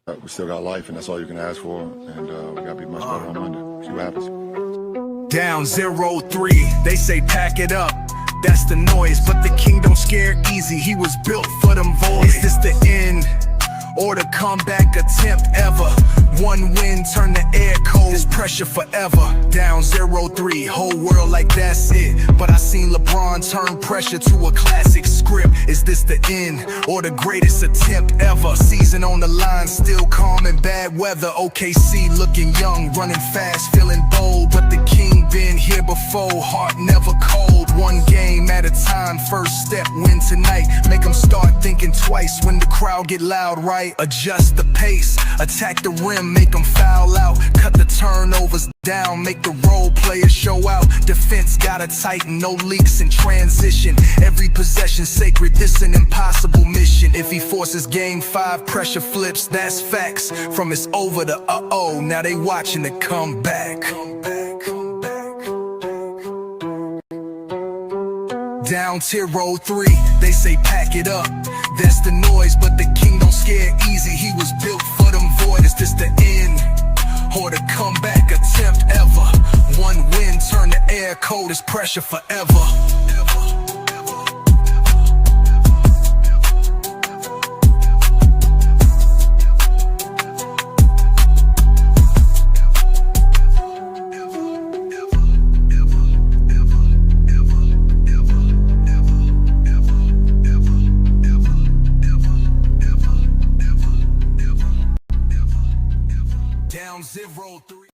We still got life, and that's all you can ask for. And we got to be much better on Monday. See what happens. Down 0-3, they say pack it up. That's the noise, but the king don't scare easy. He was built for them voids. Is this the end or the comeback attempt ever? One win, turn the air cold. This pressure forever. Down 0-3, whole world like that's it. But I seen LeBron turn pressure to a classic script. Is this the end or the greatest attempt ever? Season on the line, still calm in bad weather. OKC looking young, running fast, feeling bold. But the king been here before, heart never cold. One game at a time, first step, win tonight. Make them start thinking twice when the crowd get loud, right? Adjust the pace, attack the rim, make them foul out. Cut the turnovers down, make the role players show out. Defense gotta tighten, no leaks in transition. Every possession sacred, this an impossible mission. If he forces game 5, pressure flips, that's facts. From it's over to uh-oh, now they watching the comeback. Down 0-3, they say pack it up. That's the noise, but the king don't scare easy. He was built for them void. Is this the end or the comeback attempt ever? One win, turn the air cold. Is pressure forever. Down 0-3.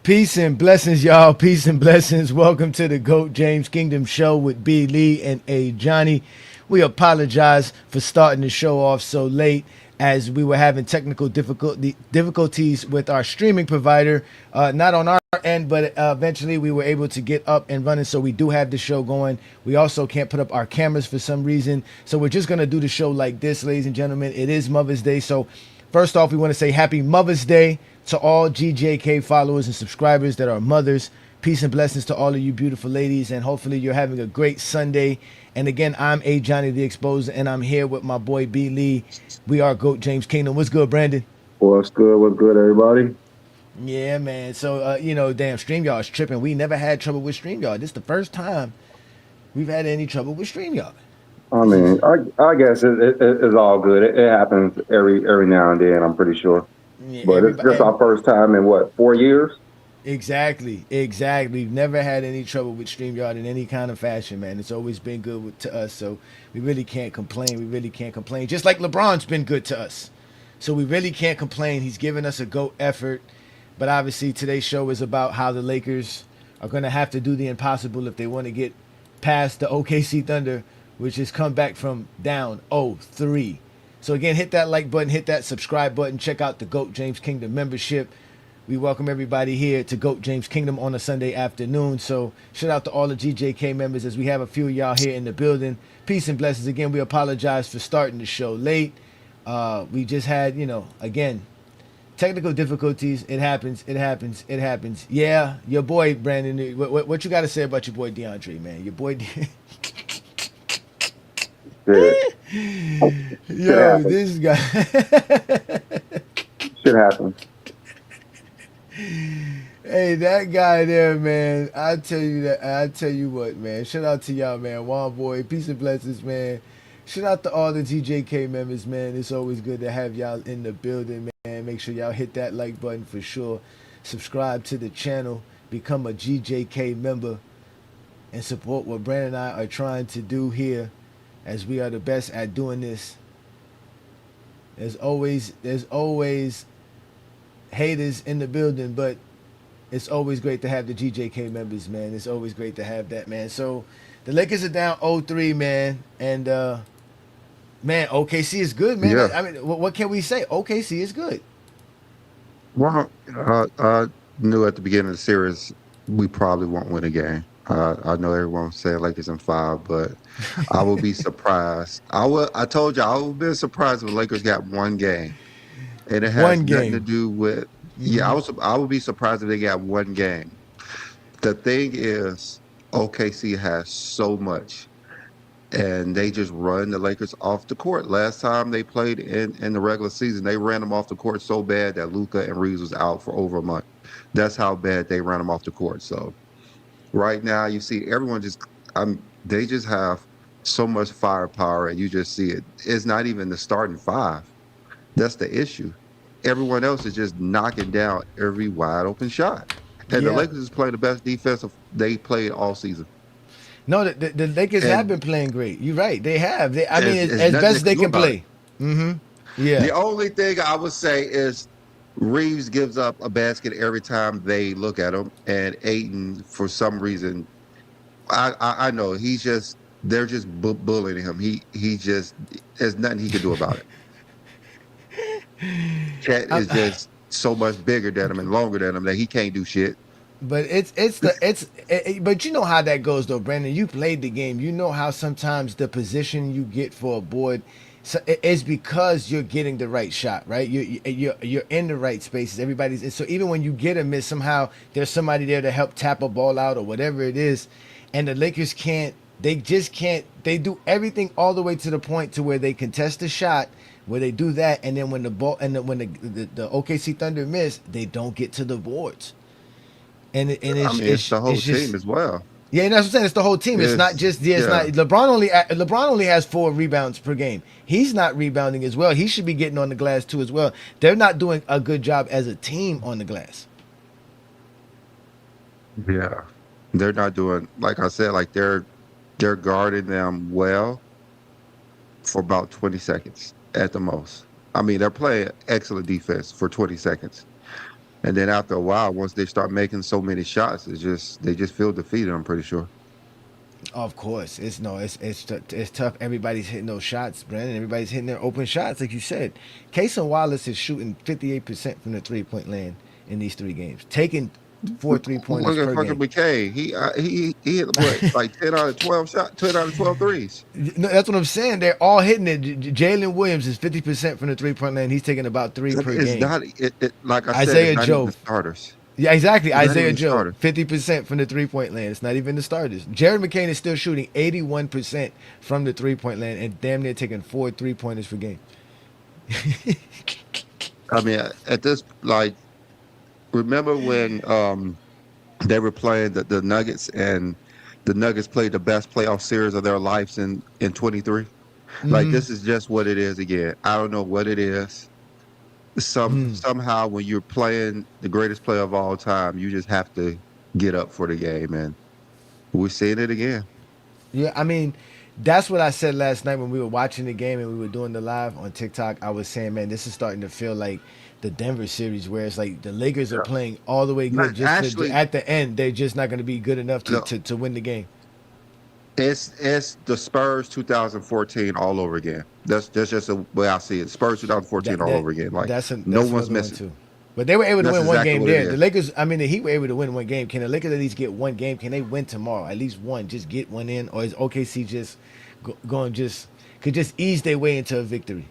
Peace and blessings, y'all. Peace and blessings. Welcome to the GOAT James Kingdom Show with B. Lee and A. Johnny. We apologize for starting the show off so late as we were having technical difficulties with our streaming provider. Not on our end, but eventually we were able to get up and running, so we do have the show going. We also can't put up our cameras for some reason, so we're just going to do the show like this, ladies and gentlemen. It is Mother's Day, so first off, we want to say Happy Mother's Day to all GJK followers and subscribers that are mothers. Peace and blessings to all of you beautiful ladies, and hopefully you're having a great Sunday. And again, I'm A. Johnny the Exposer, and I'm here with my boy B. Lee. We are GOAT James Kingdom. What's good, Brandon? What's good? What's good, everybody? Yeah, man. So, damn, StreamYard is tripping. We never had trouble with StreamYard. This is the first time we've had any trouble with StreamYard. I mean, I guess it's all good. It happens every now and then, I'm pretty sure. Yeah, but it's just our first time in, 4 years? Exactly. We've never had any trouble with StreamYard in any kind of fashion, man. It's always been good to us, so we really can't complain. Just like LeBron's been good to us. So we really can't complain. He's given us a GOAT effort. But obviously today's show is about how the Lakers are going to have to do the impossible if they want to get past the OKC Thunder, which has come back from down 0-3. So again, hit that like button, hit that subscribe button, check out the GOAT James Kingdom membership. We welcome everybody here to GOAT James Kingdom on a Sunday afternoon. So shout out to all the GJK members as we have a few of y'all here in the building. Peace and blessings. Again, we apologize for starting the show late. We just had, again, technical difficulties. It happens. It happens. It happens. Yeah, your boy Brandon. What you got to say about your boy DeAndre, man? Your boy. Yo, this guy. Should happen. Hey, that guy there, man. I tell you that. I tell you what, man. Shout out to y'all, man. Juan boy, peace and blessings, man. Shout out to all the GJK members, man. It's always good to have y'all in the building, man. Make sure y'all hit that like button for sure. Subscribe to the channel. Become a GJK member. And support what Brandon and I are trying to do here, as we are the best at doing this. There's always haters in the building, but it's always great to have the GJK members, man. It's always great to have that, man. So the Lakers are down 0-3, man. And, man, OKC is good, man. Yeah. I mean, what can we say? OKC is good. Well, I knew at the beginning of the series we probably won't win a game. I know everyone said Lakers in 5, but I will be surprised. I told you I would be surprised if the Lakers got one game, and it has One nothing to game. do with. Yeah, I would be surprised if they got one game. The thing is, OKC has so much, and they just run the Lakers off the court. Last time they played in the regular season, they ran them off the court so bad that Luka and Reeves was out for over a month. That's how bad they ran them off the court. So right now, you see everyone they just have so much firepower, and you just see it. It's not even the starting 5. That's the issue. Everyone else is just knocking down every wide open shot. And the Yeah. Lakers is playing the best defense they played all season. No, the Lakers And have been playing great. You're right. They have. I mean, there's as nothing best they do can about play. it. Mm-hmm. Yeah. The only thing I would say is Reeves gives up a basket every time they look at him, and Ayton, for some reason, I know they're just bullying him. He just there's nothing he can do about it. Chet is just so much bigger than him and longer than him that he can't do shit. But but you know how that goes though, Brandon. You played the game. You know how sometimes the position you get for a board, so it's because you're getting the right shot, right? You're in the right spaces. So even when you get a miss, somehow there's somebody there to help tap a ball out or whatever it is, and the Lakers can't. They just can't. They do everything all the way to the point to where they contest the shot, where they do that, and then when the ball when the OKC Thunder miss, they don't get to the boards. And It's the whole team as well. Yeah, and that's what I'm saying. It's the whole team. It's not just it's not LeBron only has 4 rebounds per game. He's not rebounding as well. He should be getting on the glass too as well. They're not doing a good job as a team on the glass. Yeah, they're not doing, like I said, like they're guarding them well for about 20 seconds at the most. I mean, they're playing excellent defense for 20 seconds. And then after a while, once they start making so many shots, they just feel defeated, I'm pretty sure. Of course, it's tough. Everybody's hitting those shots, Brandon. Everybody's hitting their open shots, like you said. Casey Wallace is shooting 58% from the 3-point land in these 3 games, taking 4 3-pointers Look at per fucking game. McKay. He hit what, like 10 out of 12 shots, 10 out of 12 threes. No, that's what I'm saying. They're all hitting it. Jalen Williams is 50% from the 3-point land. He's taking about 3 per It's game. not like I said. Isaiah it's not Joe. even the starters. Yeah, exactly. It's not Isaiah even the Joe, starters. 50% from the 3-point land. It's not even the starters. Jared McCain is still shooting 81% from the 3-point land and damn near taking 4 3-pointers per game. I mean, at this, like, remember when they were playing the Nuggets, and the Nuggets played the best playoff series of their lives in 23? Like, this is just what it is again. I don't know what it is. Somehow when you're playing the greatest player of all time, you just have to get up for the game, and we're seeing it again. Yeah, I mean, that's what I said last night when we were watching the game and we were doing the live on TikTok. I was saying, man, this is starting to feel like the Denver series, where it's like the Lakers are playing all the way good. At the end, they're just not going to be good enough to win the game. It's the Spurs 2014 all over again. That's just the way I see it. Spurs 2014 all over again. Like, no one's missing. But they were able to That's win one exactly game what it there. The is. Lakers, I mean, the Heat were able to win one game. Can the Lakers at least get one game? Can they win tomorrow? At least one, just get one in, or is OKC just going could just ease their way into a victory?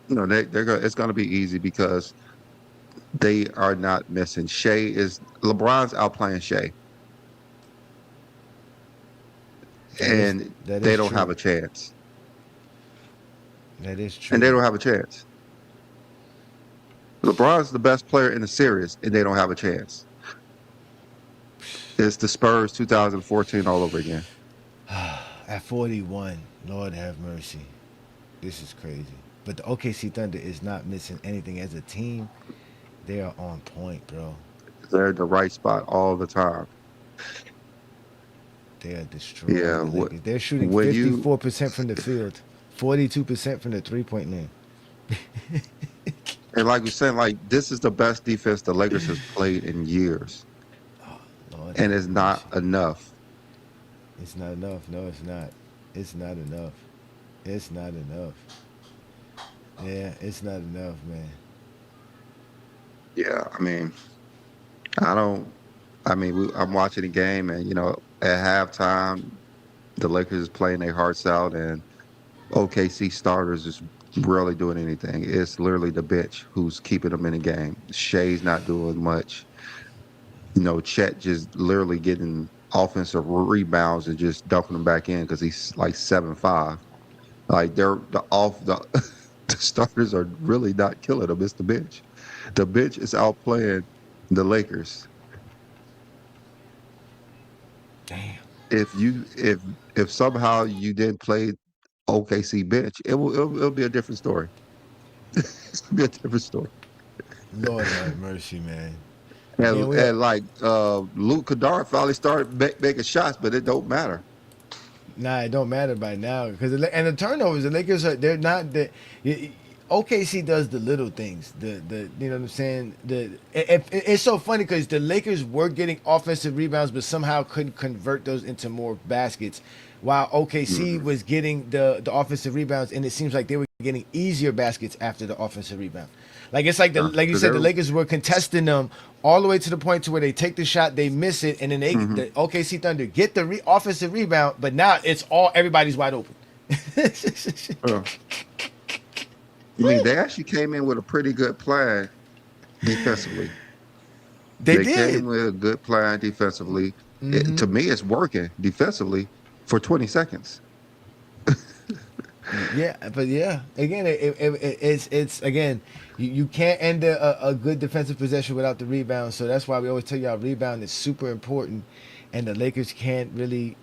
No, they're going. It's going to be easy because they are not missing. LeBron's outplaying Shea, That is and that they is don't have true. a chance. That is And they true. don't have a chance. LeBron's the best player in the series, and they don't have a chance. It's the Spurs 2014 all over again. At 41, Lord have mercy. This is crazy. But the OKC Thunder is not missing anything as a team. They are on point, bro. They're in the right spot all the time. They are destroying Yeah. the Lakers. They're shooting When you 54% from the field, 42% from the 3-point line. and like we said, like this is the best defense the Lakers has played in years, Lord and have it's not mercy. enough. It's not enough. No, it's not. It's not enough. It's not enough. Yeah, it's not enough, man. Yeah, I mean, I don't. I mean, I'm watching the game, and at halftime, the Lakers is playing their hearts out, and OKC starters is rarely doing anything. It's literally the bench who's keeping them in the game. Shea's not doing much. Chet just literally getting offensive rebounds and just dumping them back in because he's like 7'5". Like the starters are really not killing them. It's the bench. The bench is outplaying the Lakers. Damn. If somehow you didn't play OKC bench, it'll be a different story. It'll be a different story. Lord have mercy, man. Again, And we are. and like Luke Kadar finally started making shots, but it don't matter. Nah, it don't matter by now because and the turnovers. The Lakers they're not the. OKC does the little things. The you know what I'm saying. It's so funny because the Lakers were getting offensive rebounds, but somehow couldn't convert those into more baskets, while OKC was getting the offensive rebounds, and it seems like they were getting easier baskets after the offensive rebound. Like it's like like you Because said, the Lakers were contesting them all the way to the point to where they take the shot, they miss it, and then the OKC Thunder get the offensive rebound, but now it's everybody's wide open. I mean, they actually came in with a pretty good plan defensively. They They did. came with a good plan defensively. Mm-hmm. To me, it's working defensively for 20 seconds. Yeah, but yeah, again, it's again, you can't end a good defensive possession without the rebound. So that's why we always tell y'all rebound is super important, and the Lakers can't really,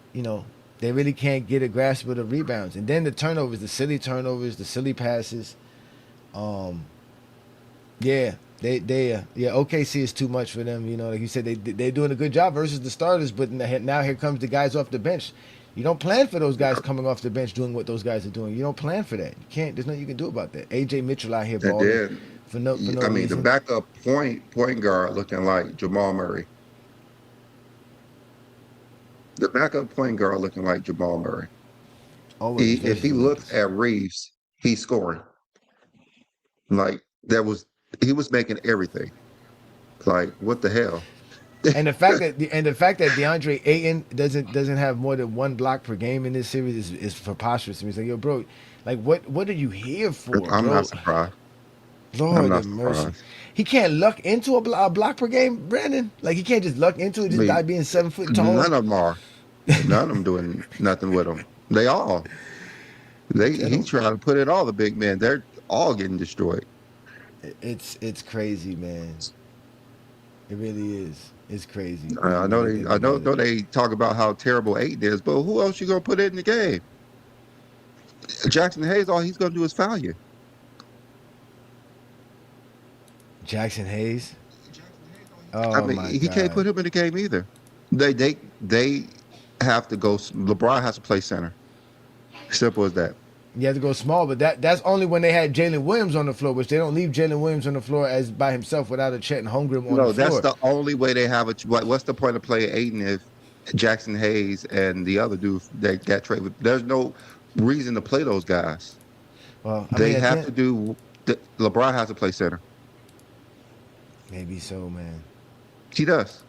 they really can't get a grasp of the rebounds. And then the turnovers, the silly turnovers, the silly passes. Yeah, yeah, OKC is too much for them. Like you said, they're doing a good job versus the starters, but now here comes the guys off the bench. You don't plan for those guys coming off the bench doing what those guys are doing. You don't plan for that. You can't. There's nothing you can do about that. AJ Mitchell out here And balling then, for no I mean, the reason. backup point guard looking like Jamal Murray. The backup point guard looking like Jamal Murray. Always If he versus the looks Lakers. at Reeves, he's scoring. Like he was making everything. Like what the hell? And the fact that DeAndre Ayton doesn't have more than one block per game in this series is preposterous to me. It's like, yo, bro, like what are you here for, I'm bro? not surprised. I'm Lord not have mercy. surprised. He can't luck into a block per game, Brandon. Like he can't just luck into it, I just mean, by being 7 foot none tall. of them are. None of them doing nothing with him. They all. He tried to put in all the big men. They're all getting destroyed. It's crazy, man. It really is. It's crazy when I you know really they. think I know about it. they talk about how terrible Aiden is, but who else you gonna put in the game? Jackson Hayes. All he's gonna do is foul you. Jackson Hayes. I Oh mean, my he can't God. put him in the game either. They have to go. LeBron has to play center. Simple as that. You have to go small, but that's only when they had Jalen Williams on the floor, which they don't leave Jalen Williams on the floor as by himself without a Chet and Holmgren on the No, that's floor. the only way they have a. What's the point of playing Aiden if Jackson Hayes and the other dude that got traded? There's no reason to play those guys. Well, I They mean, have to do. LeBron has to play center. Maybe so, man. He does.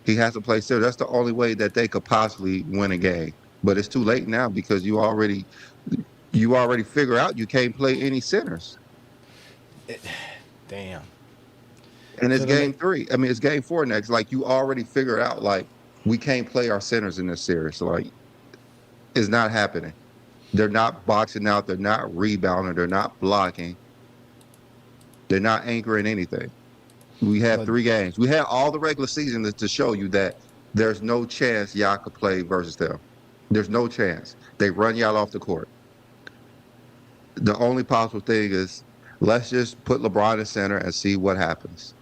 He has to play center. That's the only way that they could possibly win a game. But it's too late now because you already figure out you can't play any centers. Damn. And it's So the game late, 3. I mean, it's game 4 next. Like you already figure out like we can't play our centers in this series. Like it's not happening. They're not boxing out. They're not rebounding. They're not blocking. They're not anchoring anything. We had so 3 games. We had all the regular season to show you that there's no chance y'all could play versus them. There's no chance. They run y'all off the court. The only possible thing is let's just put LeBron in center and see what happens.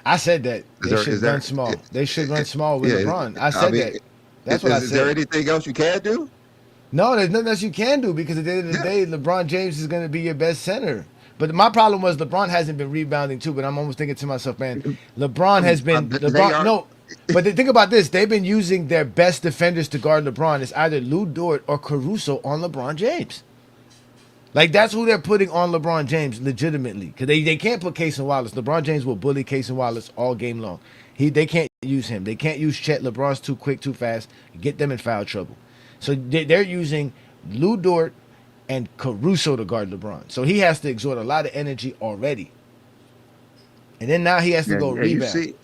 I said that Is they there? should Is there? run small. They should run small with Yeah. LeBron. I I said mean, that. That's what I is there said. anything else you can do? No, there's nothing else you can do because at the end of the day, LeBron James is going to be your best center. But my problem was LeBron hasn't been rebounding too. But I'm almost thinking to myself, man, LeBron has been They LeBron. are. No, but think about this: they've been using their best defenders to guard LeBron. It's either Lou Dort or Caruso on LeBron James. Like that's who they're putting on LeBron James legitimately because they can't put Case and Wallace. LeBron James will bully Case and Wallace all game long. They can't use him. They can't use Chet. LeBron's too quick, too fast. Get them in foul trouble. So they're using Lou Dort and Caruso to guard LeBron. So he has to exert a lot of energy already. And then now he has to go And you rebound. see,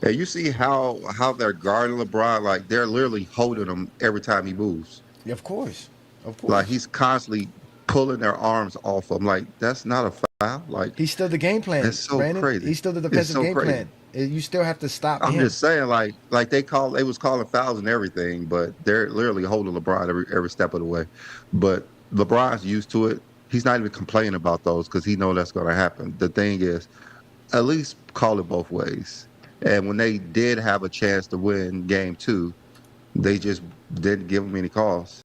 you see how they're guarding LeBron. Like they're literally holding him every time he moves. Of course. Of course. Like he's constantly pulling their arms off him. Like that's not a foul. Like He's still the game plan, it's so Brandon. crazy. He's still the It's defensive so game crazy. plan. You still have to stop I'm him. just saying, like they was calling fouls and everything, but they're literally holding LeBron every step of the way. But LeBron's used to it. He's not even complaining about those because he knows that's going to happen. The thing is, at least call it both ways. And when they did have a chance to win game 2, they just didn't give him any calls.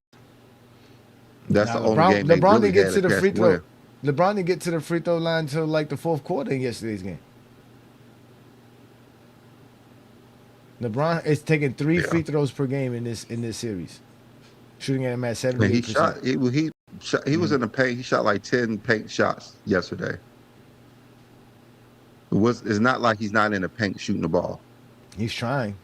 That's Now, the only game they LeBron really didn't get had to a the chance free to throw. win. LeBron didn't get to the free throw line until like the fourth quarter in yesterday's game. LeBron is taking 3 Yeah. free throws per game in this series, shooting at him at I mean, 78%. he was in the paint. He shot like 10 paint shots yesterday. It's not like he's not in the paint shooting the ball. He's trying.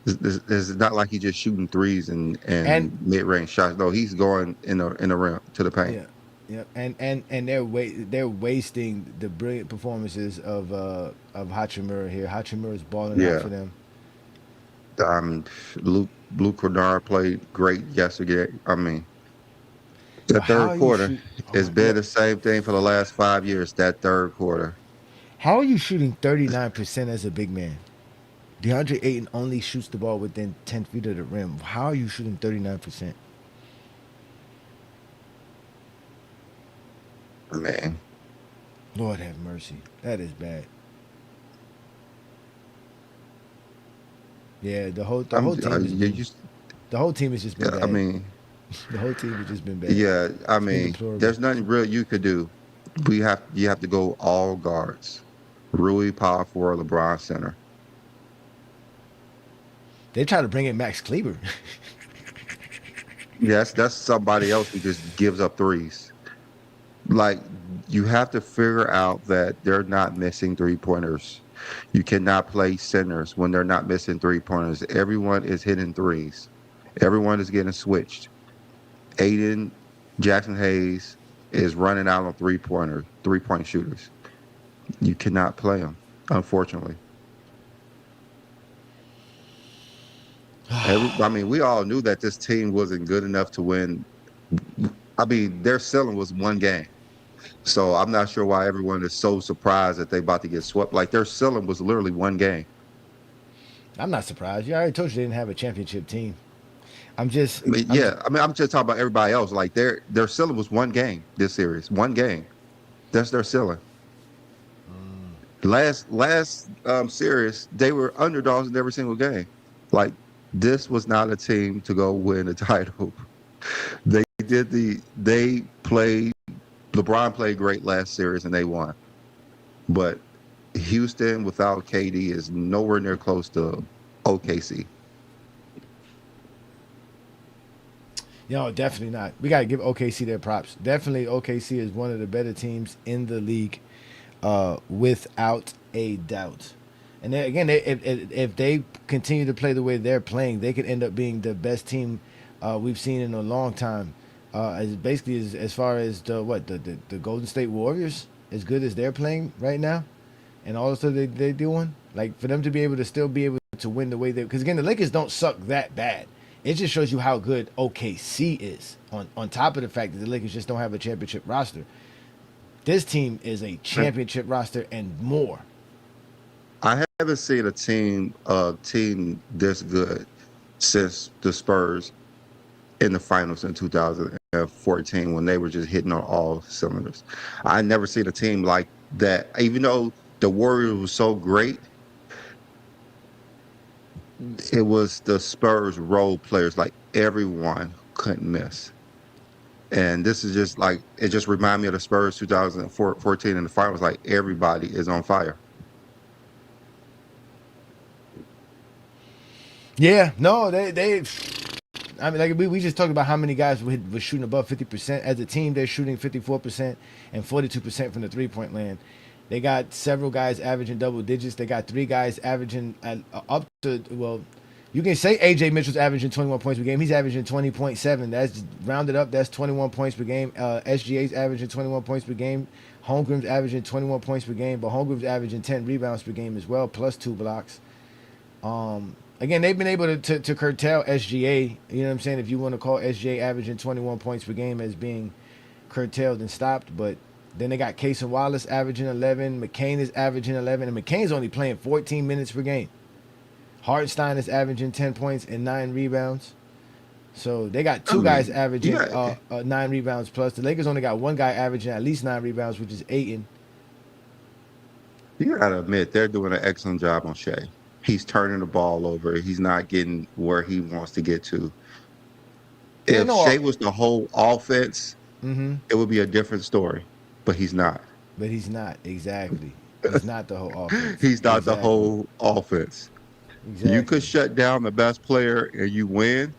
It's not like he's just shooting threes and And- mid-range shots. No, he's going in the rim to the paint. Yeah, and they're wasting the brilliant performances of Hachimura here. Hachimura is balling Yeah. out for them. Luke Kennard played great yesterday. I mean, the But how are third you quarter shoot- has been the same thing for the last 5 years. That third quarter. How are you shooting 39% as a big man? DeAndre Ayton only shoots the ball within 10 feet of the rim. How are you shooting 39%? Man, Lord have mercy. That is bad. Yeah, the whole team the whole team has just been bad. I mean, the whole team has just been bad. yeah. I been mean, deplorable. there's nothing real you could do. You have to go all guards. Rui, power forward, LeBron center. They try to bring in Max Kleber. Yes, that's somebody else who just gives up threes. Like you have to figure out that they're not missing 3-pointers. You cannot play centers when they're not missing 3-pointers. Everyone is hitting threes. Everyone is getting switched. Aiden Jackson Hayes is running out on 3-point shooters. You cannot play them, unfortunately. I mean, we all knew that this team wasn't good enough to win. I mean, their ceiling was 1 game. So I'm not sure why everyone is so surprised that they're about to get swept. Like their ceiling was literally 1 game. I'm not surprised. You already told you they didn't have a championship team. I'm I'm just talking about everybody else. Like their ceiling was 1 game this series. 1 game. That's their ceiling. Last series, they were underdogs in every single game. Like this was not a team to go win a title. LeBron played great last series and they won. But Houston without KD is nowhere near close to OKC. No, definitely not. We got to give OKC their props. Definitely, OKC is one of the better teams in the league, without a doubt. And then, again, if they continue to play the way they're playing, they could end up being the best team we've seen in a long time. As basically as far as the Golden State Warriors, as good as they're playing right now, and all the stuff they're doing, like for them to be able to still be able to win the way they, because again, the Lakers don't suck that bad. It just shows you how good OKC is. On top of the fact that the Lakers just don't have a championship roster, this team is a championship roster and more. I haven't seen a team this good since the Spurs in the finals in 2014 when they were just hitting on all cylinders. I never seen a team like that. Even though the Warriors was so great, it was the Spurs role players, like everyone couldn't miss. And this is just like, it just reminded me of the Spurs 2014 in the finals, like everybody is on fire. Yeah, no, they. I mean, like we just talked about how many guys were shooting above 50%. As a team, they're shooting 54% and 42% from the 3-point land. They got several guys averaging double digits. They got 3 guys averaging up to, well, you can say AJ Mitchell's averaging 21 points per game. He's averaging 20.7. That's rounded up. That's 21 points per game. SGA's averaging 21 points per game. Holmgren's averaging 21 points per game, but Holmgren's averaging 10 rebounds per game as well, plus 2 blocks. Again, they've been able to curtail SGA. You know what I'm saying? If you want to call SGA averaging 21 points per game as being curtailed and stopped. But then they got Case and Wallace averaging 11. McCain is averaging 11. And McCain's only playing 14 minutes per game. Hartenstein is averaging 10 points and 9 rebounds. So they got 2 guys averaging 9 rebounds plus. The Lakers only got 1 guy averaging at least 9 rebounds, which is Ayton. You gotta admit, they're doing an excellent job on Shea. He's turning the ball over. He's not getting where he wants to get to. If Shea was the whole offense, it would be a different story. But he's not. But he's not, exactly. He's not the whole offense. He's not the whole offense. Exactly. You could shut down the best player and you win.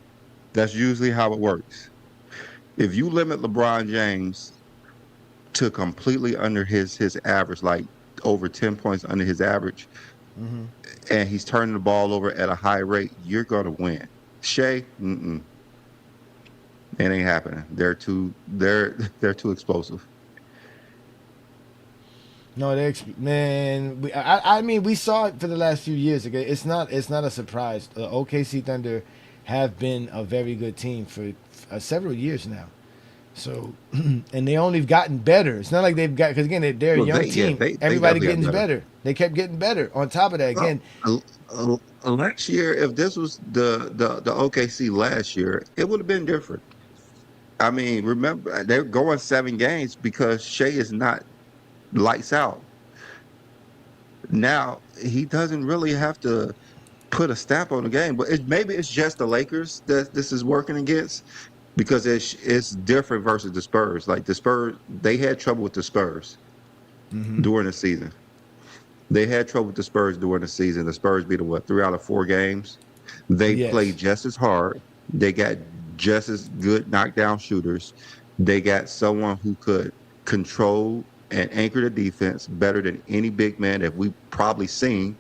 That's usually how it works. If you limit LeBron James to completely under his average, like over 10 points under his average, and he's turning the ball over at a high rate, you're going to win. Shea, it ain't happening. They're too explosive. No, man. I mean, we saw it for the last few years. Okay, it's not a surprise. The OKC Thunder have been a very good team for several years now. So, and they only gotten better. It's not like they've got, because again, they're a young team. Everybody getting better. They kept getting better. On top of that, again, last year, if this was the OKC last year, it would have been different. I mean, remember, they're going 7 games because Shea is not lights out. Now, he doesn't really have to put a stamp on the game, but maybe it's just the Lakers that this is working against, because it's different versus the Spurs. Like the Spurs, they had trouble with the Spurs during the season. They had trouble with the Spurs during the season. The Spurs beat them, 3 out of 4 games. They played just as hard. They got just as good knockdown shooters. They got someone who could control and anchor the defense better than any big man that we've probably seen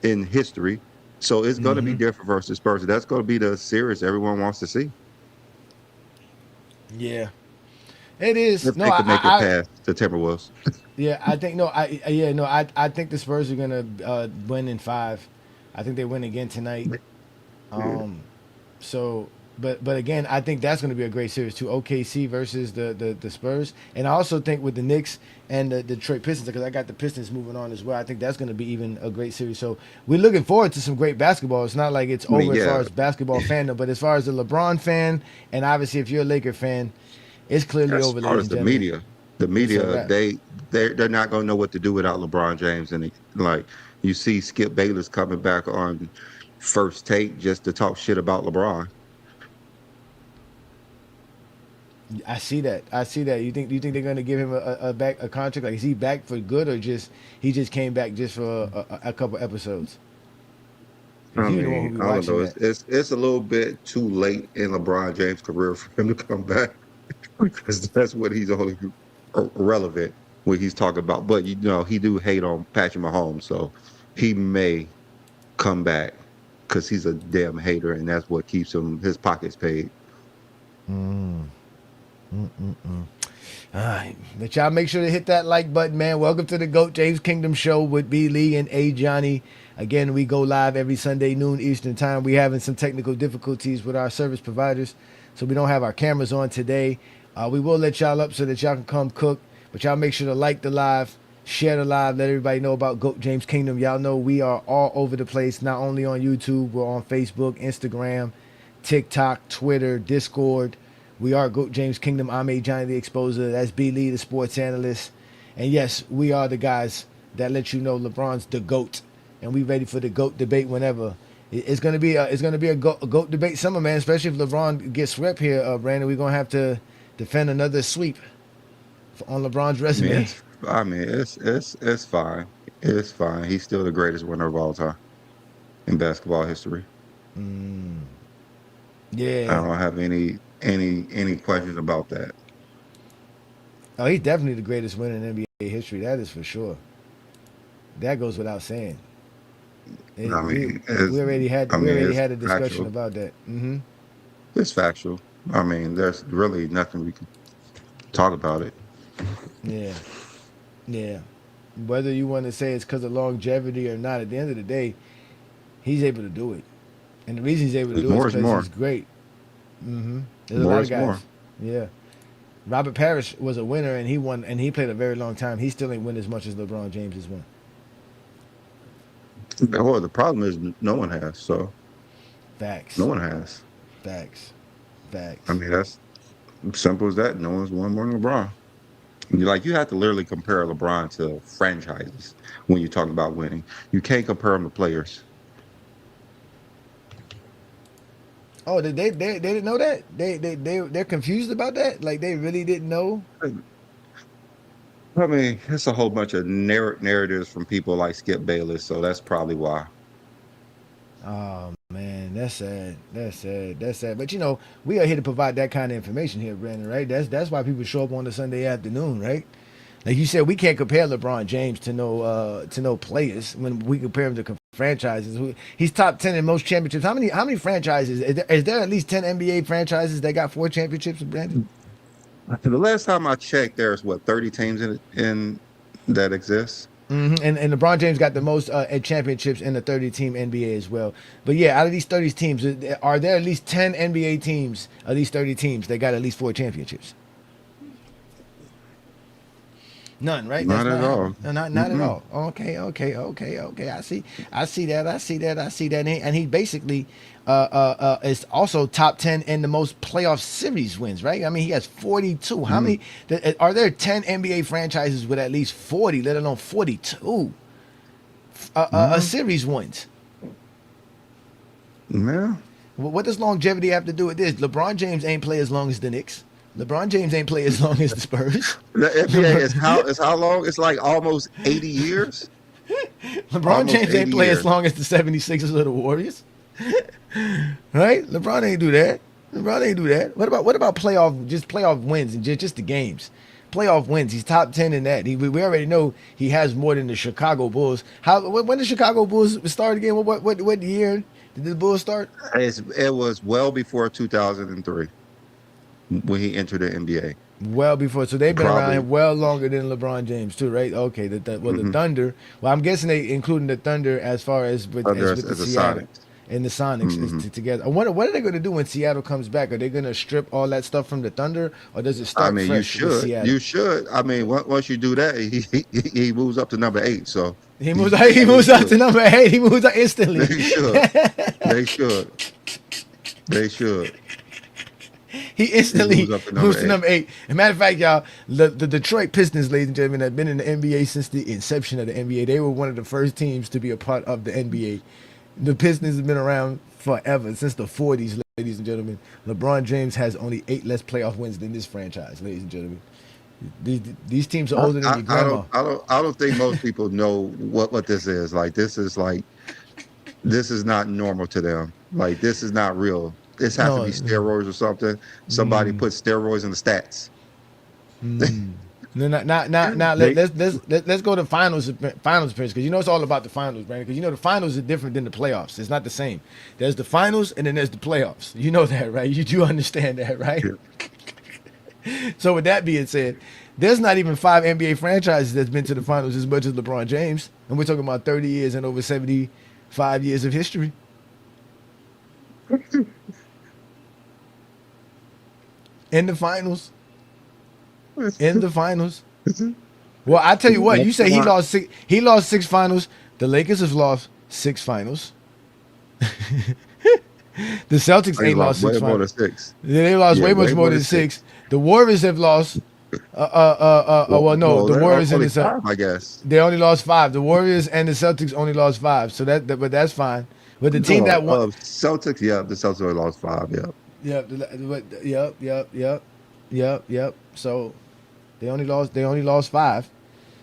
in history. So it's going to be different versus Spurs. That's going to be the series everyone wants to see. Yeah, it is. If they could make it past the Timberwolves. Yeah, I think I think the Spurs are gonna win in 5. I think they win again tonight. So, but again, I think that's gonna be a great series too. OKC versus the Spurs, and I also think with the Knicks and the Detroit Pistons, because I got the Pistons moving on as well. I think that's gonna be even a great series. So we're looking forward to some great basketball. It's not like it's over as far as basketball fandom, but as far as the LeBron fan, and obviously if you're a Laker fan, it's clearly over. As far as the media, they're not gonna know what to do without LeBron James. And like you see, Skip Bayless coming back on First Take just to talk shit about LeBron. I see that. You think they're going to give him a contract? Like, is he back for good, or he just came back just for a couple episodes? I You the one who mean, be I don't watching know. that. It's a little bit too late in LeBron James' career for him to come back because that's what he's only relevant when he's talking about. But you know, he do hate on Patrick Mahomes, so he may come back because he's a damn hater, and that's what keeps him his pockets paid. All right, but y'all make sure to hit that like button, man. Welcome to the GOAT James Kingdom Show with B. Lee and A. Johnny. Again, we go live every Sunday noon Eastern time. We having some technical difficulties with our service providers, so we don't have our cameras on today. We will let y'all up so that y'all can come cook, but y'all make sure to like the live, share the live, let everybody know about GOAT James Kingdom. Y'all know we are all over the place, not only on YouTube, we're on Facebook, Instagram, TikTok, Twitter, Discord. We are GOAT James Kingdom. I'm A. Johnny the Exposer. That's B. Lee, the sports analyst. And yes, we are the guys that let you know LeBron's the GOAT. And we ready for the GOAT debate whenever. It's gonna be a GOAT debate summer, man. Especially if LeBron gets swept here, Brandon. We're gonna have to defend another sweep on LeBron's I mean, resume. it's fine. It's fine. He's still the greatest winner of all time in basketball history. I Yeah. don't have any questions about that. Oh, he's definitely the greatest winner in NBA history. That is for sure. That goes without saying. I mean, it's, We already had I mean, it's a discussion factual. about that. Mm-hmm. It's factual. I mean, there's really nothing we can talk about it. Yeah. Yeah. Whether you want to say it's because of longevity or not, at the end of the day, he's able to do it. And the reason he's able to do it is More is because more. he's great. There's a More lot of is more. guys. Yeah. Robert Parrish was a winner and he won and he played a very long time. He still ain't win as much as LeBron James has won. Well, the problem is no one has. So no Facts. one has. Facts. I Facts. mean, that's simple as that. No one's won more than LeBron. You have to literally compare LeBron to franchises when you're talking about winning. You can't compare them to players. Oh, they didn't know that? They're confused about that? Like they really didn't know? I mean, it's a whole bunch of narratives from people like Skip Bayless, so that's probably why. Oh man, that's sad. That's sad. That's sad. But you know, we are here to provide that kind of information here, Brandon. Right? That's why people show up on the Sunday afternoon, right? Like you said, we can't compare LeBron James to no players when we compare him to franchises. He's top 10 in most championships. How many franchises? Is there at least 10 NBA franchises that got 4 championships, Brandon? The last time I checked, there's what 30 teams in that exist. And LeBron James got the most championships in the 30-team NBA as well. But yeah, out of these 30 teams, are there at least 10 NBA teams of these 30 teams that got at least 4 championships? None, right? That's Not not at all. happening. No, not at Mm-mm. all. Okay. I see that. And he basically is also top 10 in the most playoff series wins, right? I mean, he has 42. How Mm. many? Are there 10 NBA franchises with at least 40, let alone 42 Yeah. series wins? Yeah. What does longevity have to do with this? LeBron James ain't play as long as the Knicks. LeBron James ain't play as long as the Spurs. The NBA is how long? It's like almost 80 years. LeBron Almost James ain't 80 play as years. long as the 76ers or the Warriors. Right? LeBron ain't do that. LeBron ain't do that. What about playoff wins and just the games? Playoff wins. He's top 10 in that. We already know he has more than the Chicago Bulls. When the Chicago Bulls start again? What year did the Bulls start? It was well before 2003 when he entered the NBA. Well before, so they've been around here Probably. well longer than LeBron James too, right? Okay, the Hmm. Thunder. Well, I'm guessing they including the Thunder as far as with the As a Seattle Sonics. and the Sonics is Hmm. together. What are they going to do when Seattle comes back? Are they going to strip all that stuff from the Thunder, or does it I start mean, you fresh with should. Seattle? You should. I mean, once you do that, he moves up to number 8. So He he moves. He they moves up to should. number 8. He moves up instantly. They should. They should. They should. He He moves instantly up to moves number to 8. number 8. As a matter of fact, y'all, the Detroit Pistons, ladies and gentlemen, have been in the NBA since the inception of the NBA. They were one of the first teams to be a part of the NBA. The Pistons have been around forever, since the 40s, ladies and gentlemen. LeBron James has only 8 less playoff wins than this franchise, ladies and gentlemen. These teams are older than your I grandma. don't think most people know what this is. Like this is like this is not normal to them. Like this is not real. This has to No. be steroids or something. Somebody put steroids in the stats. No, now They- let's go to finals appearance, because you know it's all about the finals, Brandon. Because you know the finals are different than the playoffs. It's not the same. There's the finals and then there's the playoffs. You know that, right? You do understand that, right? So with that being said, there's not even 5 NBA franchises that's been to the finals as much as LeBron James, and we're talking about 30 years and over 75 years of history. In the finals. In the finals. Well, I tell you what, you say he lost 6. He lost 6 finals. The Lakers have lost 6 finals. The Celtics They ain't lost 6 way more than finals. 6. They lost Yeah, way much more than 6. The Warriors have lost. Well, no, the they're Warriors and only the Celtics. 5, I guess. They only lost 5. The Warriors and the Celtics only lost 5. So but that's fine. But the team that won. Celtics, yeah, the Celtics only lost 5, yeah. Yep. So they only lost 5.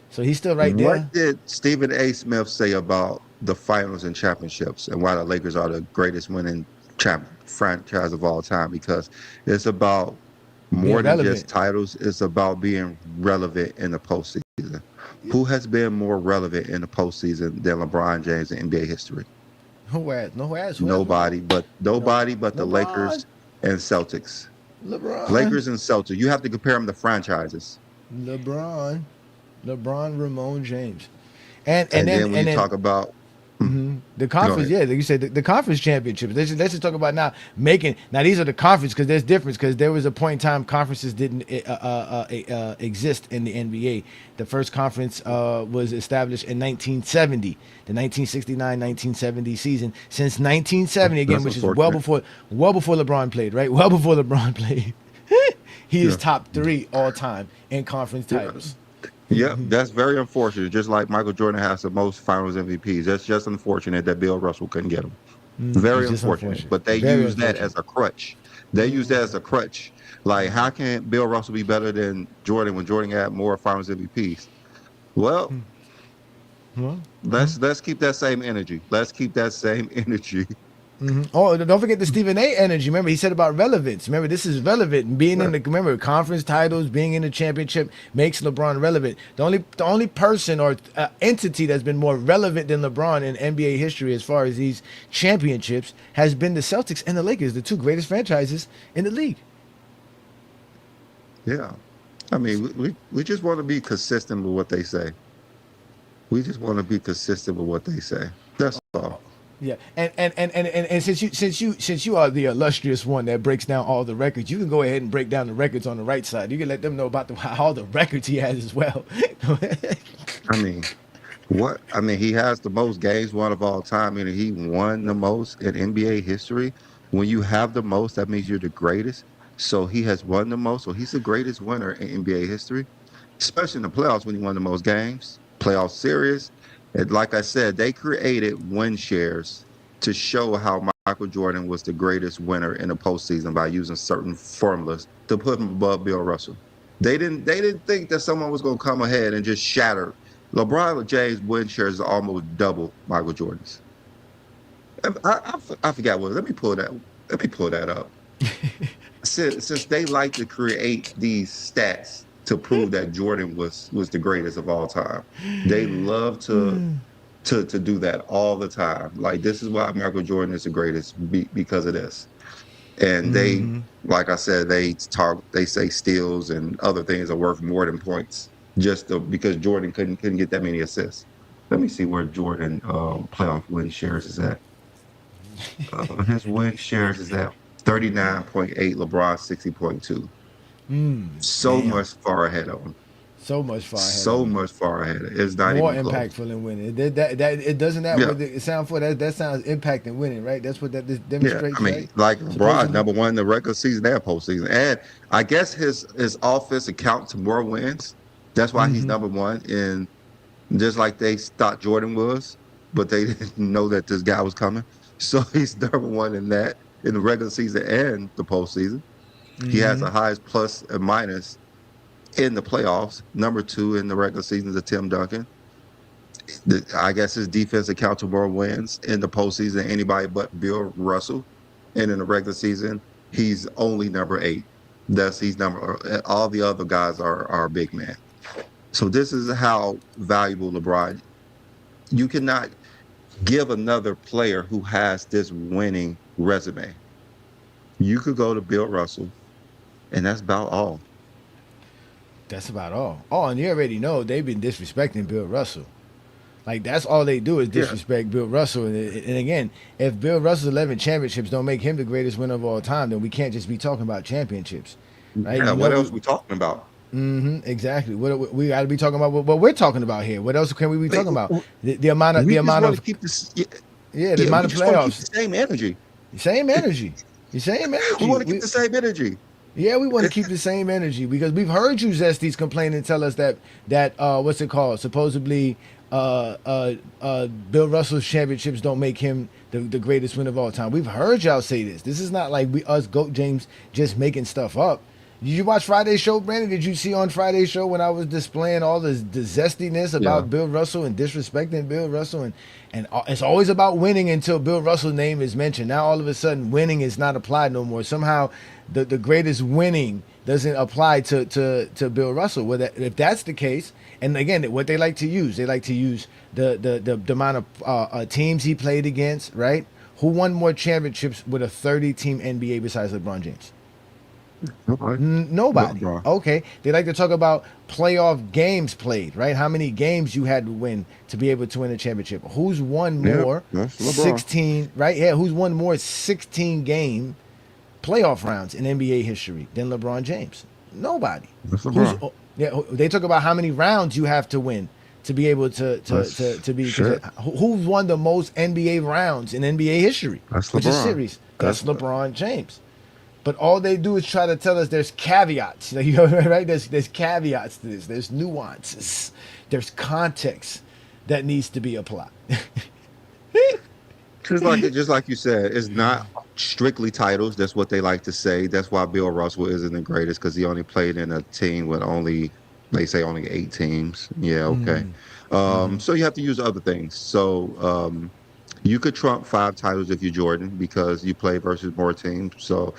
So he's still right there. What did Stephen A. Smith say about the finals and championships and why the Lakers are the greatest winning franchise of all time? Because it's about more than just titles. It's about being relevant in the postseason. Who has been more relevant in the postseason than LeBron James in NBA history? Who has? Nobody but the Lakers and Celtics. LeBron. Lakers and Celtics. You have to compare them to franchises. LeBron, Ramon James, and then then talk about the conference, ahead. like you said, the conference championships. Let's just talk about now making. Now these are the conference, because there's difference, because there was a point in time conferences didn't exist in the NBA. The first conference was established in 1970, the 1969-1970 season. Since 1970 again, That's which is unfortunate. well before LeBron played, right? Well before LeBron played. He is top 3 all time in conference titles. Yeah, that's very unfortunate. Just like Michael Jordan has the most Finals MVPs. That's just unfortunate that Bill Russell couldn't get them. Very It's just unfortunate. But they Very use that unfortunate. as a crutch. They use that as a crutch. Like, how can Bill Russell be better than Jordan when Jordan had more Finals MVPs? Well, let's keep that same energy. Let's keep that same energy. Oh, don't forget the Stephen A. energy. Remember, he said about relevance. Remember, this is relevant. Being in the conference titles, being in the championship makes LeBron relevant. The only person or entity that's been more relevant than LeBron in NBA history as far as these championships has been the Celtics and the Lakers, the 2 greatest franchises in the league. Yeah. I mean, we just want to be consistent with what they say. We just want to be consistent with what they say. That's all. Yeah, and since you are the illustrious one that breaks down all the records, you can go ahead and break down the records on the right side. You can let them know about all the records he has as well. I mean, he has the most games won of all time, and he won the most in NBA history. When you have the most, that means you're the greatest. So he has won the most. So he's the greatest winner in NBA history, especially in the playoffs when he won the most games, playoff series. And like I said, they created win shares to show how Michael Jordan was the greatest winner in the postseason by using certain formulas to put him above Bill Russell. They didn't think that someone was going to come ahead and just shatter. LeBron James win shares is almost double Michael Jordan's. I forgot what. Let me pull that up. Since they like to create these stats to prove that Jordan was the greatest of all time, they love to do that all the time. Like, this is why Michael Jordan is the greatest because of this. And they, like I said, they say steals and other things are worth more than points because Jordan couldn't get that many assists. Let me see where Jordan playoff win shares is at. His win shares is at 39.8, LeBron 60.2. So much far ahead of him. So much far ahead. So much far ahead. It's not more even close. impactful in winning. It doesn't that what it sound for that sounds impact in winning, right? That's what that demonstrates. Yeah, I mean, right? like LeBron, number 1 in the regular season and postseason, and I guess his offense accounts more wins. That's why he's number 1. And just like they thought Jordan was, but they didn't know that this guy was coming. So he's number 1 in that in the regular season and the postseason. He has the highest plus and minus in the playoffs. Number 2 in the regular season is Tim Duncan. I guess his defense accounts for more wins in the postseason than anybody but Bill Russell. And in the regular season, he's only number 8. He's number. All the other guys are big men. So this is how valuable LeBron. You cannot give another player who has this winning resume. You could go to Bill Russell, and that's about all. That's about all. Oh, and you already know they've been disrespecting Bill Russell. Like that's all they do is Yeah. disrespect Bill Russell. And again, if Bill Russell's 11 championships don't make him the greatest winner of all time, then we can't just be talking about championships, right? Yeah, You what know, else are we talking about? exactly. What we got to be talking about what we're talking about here. What else can we be talking about? The amount of We the just amount want of to keep this. Yeah, the yeah, amount we of just want to keep playoffs. the same energy. Same energy. The same energy. We want to keep the same energy. Yeah, we want to keep the same energy because we've heard you Zesties complain and tell us that what's it called? Supposedly, Bill Russell's championships don't make him the greatest winner of all time. We've heard y'all say this. This is not like us Goat James just making stuff up. Did you watch Friday's show, Brandon? Did you see on Friday's show when I was displaying all the zestiness about Yeah. Bill Russell and disrespecting Bill Russell and it's always about winning until Bill Russell's name is mentioned. Now all of a sudden winning is not applied no more. Somehow the greatest winning doesn't apply to Bill Russell. Well, if that's the case, and again, what they like to use the amount of teams he played against, right? Who won more championships with a 30-team NBA besides LeBron James? Nobody. LeBron. Okay. They like to talk about playoff games played, right? How many games you had to win to be able to win a championship. Who's won Yeah, more that's LeBron. 16, right? Yeah, who's won more 16 game playoff rounds in NBA history than LeBron James? Nobody. That's LeBron. They talk about how many rounds you have to win to be able to be Shit. who's won the most NBA rounds in NBA history, That's which is LeBron. series. That's That's- LeBron James. But all they do is try to tell us there's caveats. You know, right? There's caveats to this. There's nuances. There's context that needs to be applied. Just like you said, it's not strictly titles. That's what they like to say. That's why Bill Russell isn't the greatest because he only played in a team with only 8 teams. Yeah, okay. So you have to use other things. So you could trump 5 titles if you're Jordan because you play versus more teams. So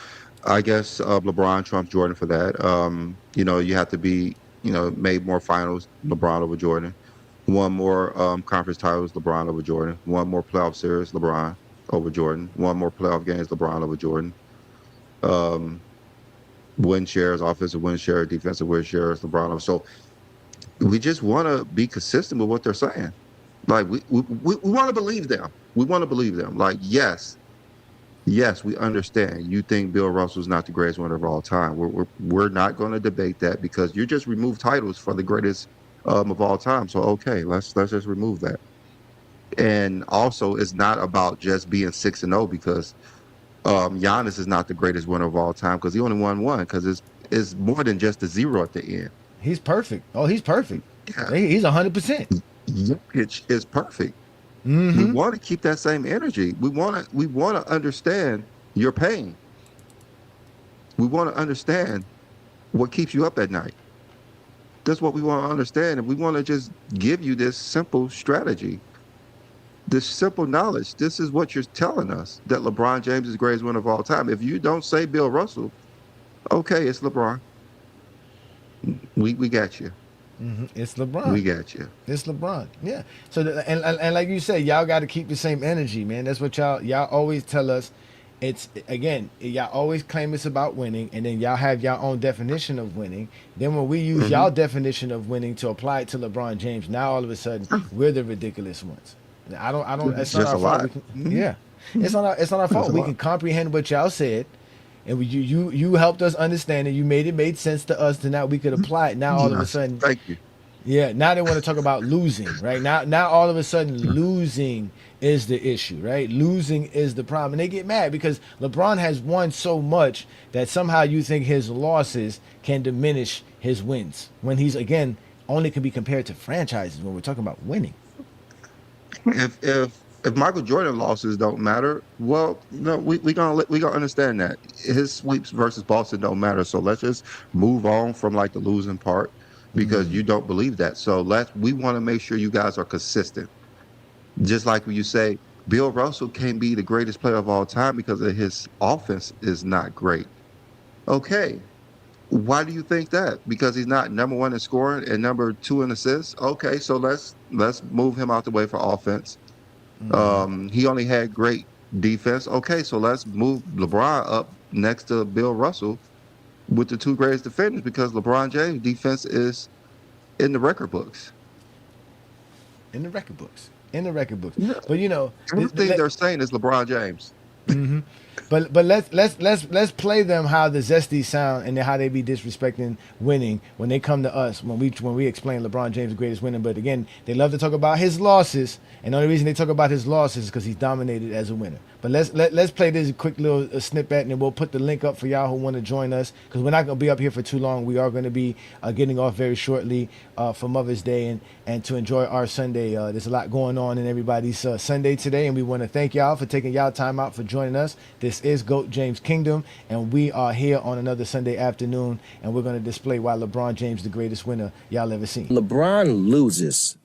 I guess LeBron trumps Jordan for that. You have to be, made more finals, LeBron over Jordan. One more conference titles, LeBron over Jordan. One more playoff series, LeBron over Jordan. One more playoff games, LeBron over Jordan. Win shares, offensive win share, defensive win shares, LeBron over. So we just want to be consistent with what they're saying. Like we want to believe them. We want to believe them. Like yes, we understand. You think Bill Russell's not the greatest winner of all time. We're not going to debate that because you just removed titles for the greatest of all time. So okay, let's just remove that. And also, it's not about just being 6-0 because Giannis is not the greatest winner of all time because he only won one because it's more than just a 0 at the end. He's perfect. Oh, he's perfect. Yeah. He's 100%. Jokic is perfect. Mm-hmm. We want to keep that same energy. We want to understand your pain. We want to understand what keeps you up at night. That's what we want to understand, and we want to just give you this simple strategy, this simple knowledge. This is what you're telling us that LeBron James is the greatest winner of all time. If you don't say Bill Russell, okay, it's LeBron. We got you. It's LeBron. We got you. It's LeBron. Yeah. So and like you said, y'all got to keep the same energy, man. That's what y'all always tell us. It's again, y'all always claim it's about winning, and then y'all have your own definition of winning. Then when we use y'all definition of winning to apply it to LeBron James, now all of a sudden we're the ridiculous ones. I don't. It's not Just our a fault. lot. Yeah. It's not our fault. a We lot. can comprehend what y'all said. And you helped us understand it. You made sense to us. To now we could apply it. Now all of a Yes, sudden, thank you. yeah. Now they want to talk about losing, right? Now all of a sudden, losing is the issue, right? Losing is the problem, and they get mad because LeBron has won so much that somehow you think his losses can diminish his wins when he's again only can be compared to franchises when we're talking about winning. If Michael Jordan losses don't matter, well, no, we gonna understand that his sweeps versus Boston don't matter. So let's just move on from like the losing part because you don't believe that. So we want to make sure you guys are consistent. Just like when you say Bill Russell can't be the greatest player of all time because of his offense is not great. Okay. Why do you think that? Because he's not number one in scoring and number two in assists? Okay, so let's move him out the way for offense. He only had great defense. Okay, so let's move LeBron up next to Bill Russell with the two greatest defenders because LeBron James' defense is in the record books. In the record books. In the record books. Yeah. But Everything they're saying is LeBron James. But let's play them how the Zesty sound and how they be disrespecting winning when they come to us when we explain LeBron James the greatest winner. But again, they love to talk about his losses, and the only reason they talk about his losses is because he's dominated as a winner. But let's play this quick little snippet, and then we'll put the link up for y'all who want to join us because we're not gonna be up here for too long. We are going to be getting off very shortly for Mother's Day and to enjoy our Sunday. There's a lot going on in everybody's Sunday today, and we want to thank y'all for taking y'all time out for joining us. This is GOAT James Kingdom, and we are here on another Sunday afternoon, and we're going to display why LeBron James the greatest winner y'all ever seen. LeBron loses.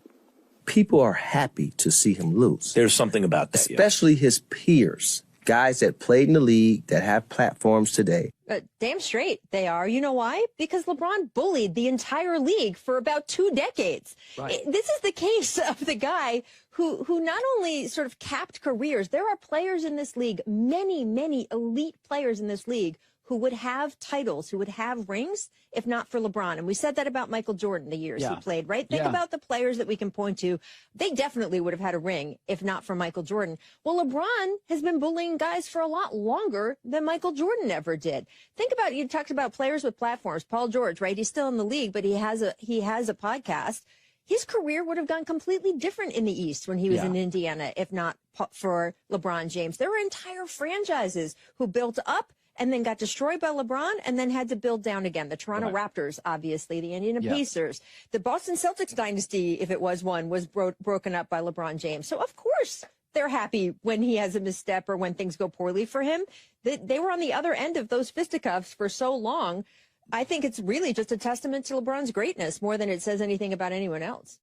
People are happy to see him lose. There's something about that, especially his peers, guys that played in the league that have platforms today. Damn straight they are. You know why? Because LeBron bullied the entire league for about 2 decades. Right. This is the case of the guy who not only sort of capped careers. There are players in this league, many elite players in this league, who would have titles, who would have rings, if not for LeBron. And we said that about Michael Jordan the years he played, right? Think about the players that we can point to. They definitely would have had a ring, if not for Michael Jordan. Well, LeBron has been bullying guys for a lot longer than Michael Jordan ever did. Think about, you talked about players with platforms. Paul George, right? He's still in the league, but he has a podcast. His career would have gone completely different in the East when he was in Indiana, if not for LeBron James. There were entire franchises who built up and then got destroyed by LeBron and then had to build down again. The Toronto Raptors, obviously, the Indiana Pacers. The Boston Celtics dynasty, if it was one, was broken up by LeBron James. So, of course, they're happy when he has a misstep or when things go poorly for him. They were on the other end of those fisticuffs for so long. I think it's really just a testament to LeBron's greatness more than it says anything about anyone else.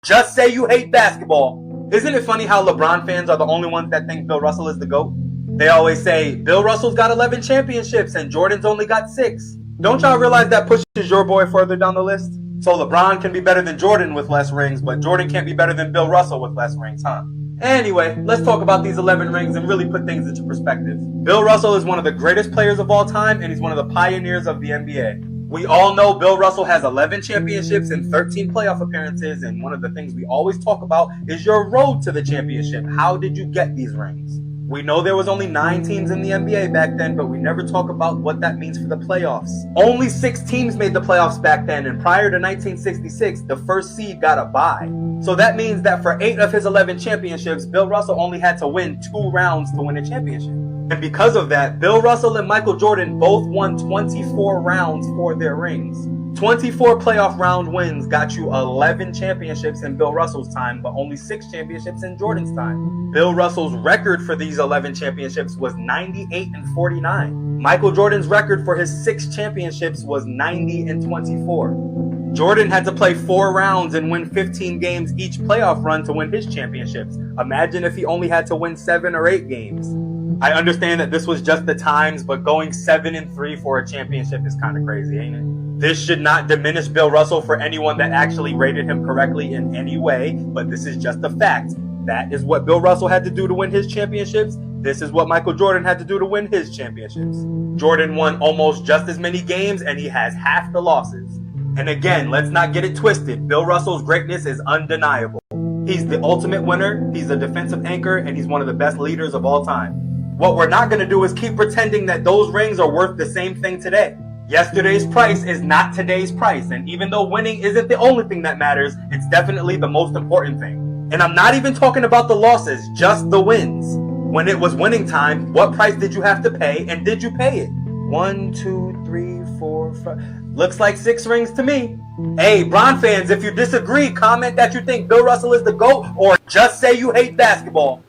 Just say you hate basketball. Isn't it funny how LeBron fans are the only ones that think Bill Russell is the GOAT? They always say, Bill Russell's got 11 championships and Jordan's only got 6. Don't y'all realize that pushes your boy further down the list? So LeBron can be better than Jordan with less rings, but Jordan can't be better than Bill Russell with less rings, huh? Anyway, let's talk about these 11 rings and really put things into perspective. Bill Russell is one of the greatest players of all time, and he's one of the pioneers of the NBA. We all know Bill Russell has 11 championships and 13 playoff appearances, and one of the things we always talk about is your road to the championship. How did you get these rings? We know there was only 9 teams in the NBA back then, but we never talk about what that means for the playoffs. Only 6 teams made the playoffs back then, and prior to 1966, the first seed got a bye. So that means that for 8 of his 11 championships, Bill Russell only had to win 2 rounds to win a championship. And because of that, Bill Russell and Michael Jordan both won 24 rounds for their rings. 24 playoff round wins got you 11 championships in Bill Russell's time, but only 6 championships in Jordan's time. Bill Russell's record for these 11 championships was 98-49. Michael Jordan's record for his 6 championships was 90-24. Jordan had to play 4 rounds and win 15 games each playoff run to win his championships. Imagine if he only had to win 7 or 8 games. I understand that this was just the times, but going 7-3 for a championship is kind of crazy, ain't it? This should not diminish Bill Russell for anyone that actually rated him correctly in any way, but this is just a fact. That is what Bill Russell had to do to win his championships. This is what Michael Jordan had to do to win his championships. Jordan won almost just as many games, and he has half the losses. And again, let's not get it twisted. Bill Russell's greatness is undeniable. He's the ultimate winner, he's a defensive anchor, and he's one of the best leaders of all time. What we're not going to do is keep pretending that those rings are worth the same thing today. Yesterday's price is not today's price, and even though winning isn't the only thing that matters, it's definitely the most important thing. And I'm not even talking about the losses, just the wins. When it was winning time, what price did you have to pay, and did you pay it? 1, 2, 3, 4, 5. Looks like 6 rings to me. Hey, Bron fans, if you disagree, comment that you think Bill Russell is the GOAT, or just say you hate basketball.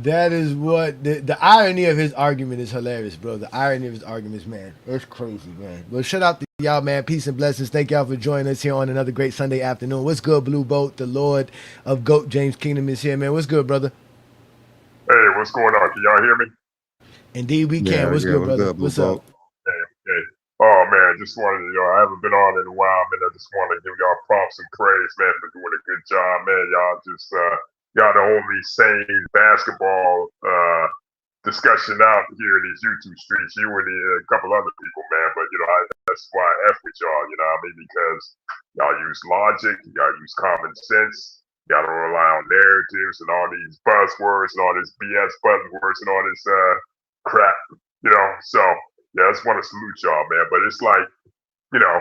That is what the irony of his argument is hilarious, bro. The irony of his arguments, man, it's crazy, man. Well, shout out to y'all, man. Peace and blessings. Thank y'all for joining us here on another great Sunday afternoon. What's good, Blue Boat? The Lord of GOAT James Kingdom is here, man. What's good, brother? Hey, what's going on? Can y'all hear me? Indeed, we can. Yeah, What's yeah, good, what's brother? good, Blue What's up? Boat? Hey. Oh man, just wanted to, I haven't been on in a while, man. I just want to give y'all props and praise, man, for doing a good job, man. Y'all just, y'all the only sane basketball discussion out here in these YouTube streets. You and a couple other people, man. But that's why I F with y'all. You know what I mean? Because y'all use logic, y'all use common sense. Y'all don't rely on narratives and all these buzzwords and all this BS buzzwords and all this crap. So yeah, I just want to salute y'all, man. But it's like, you know,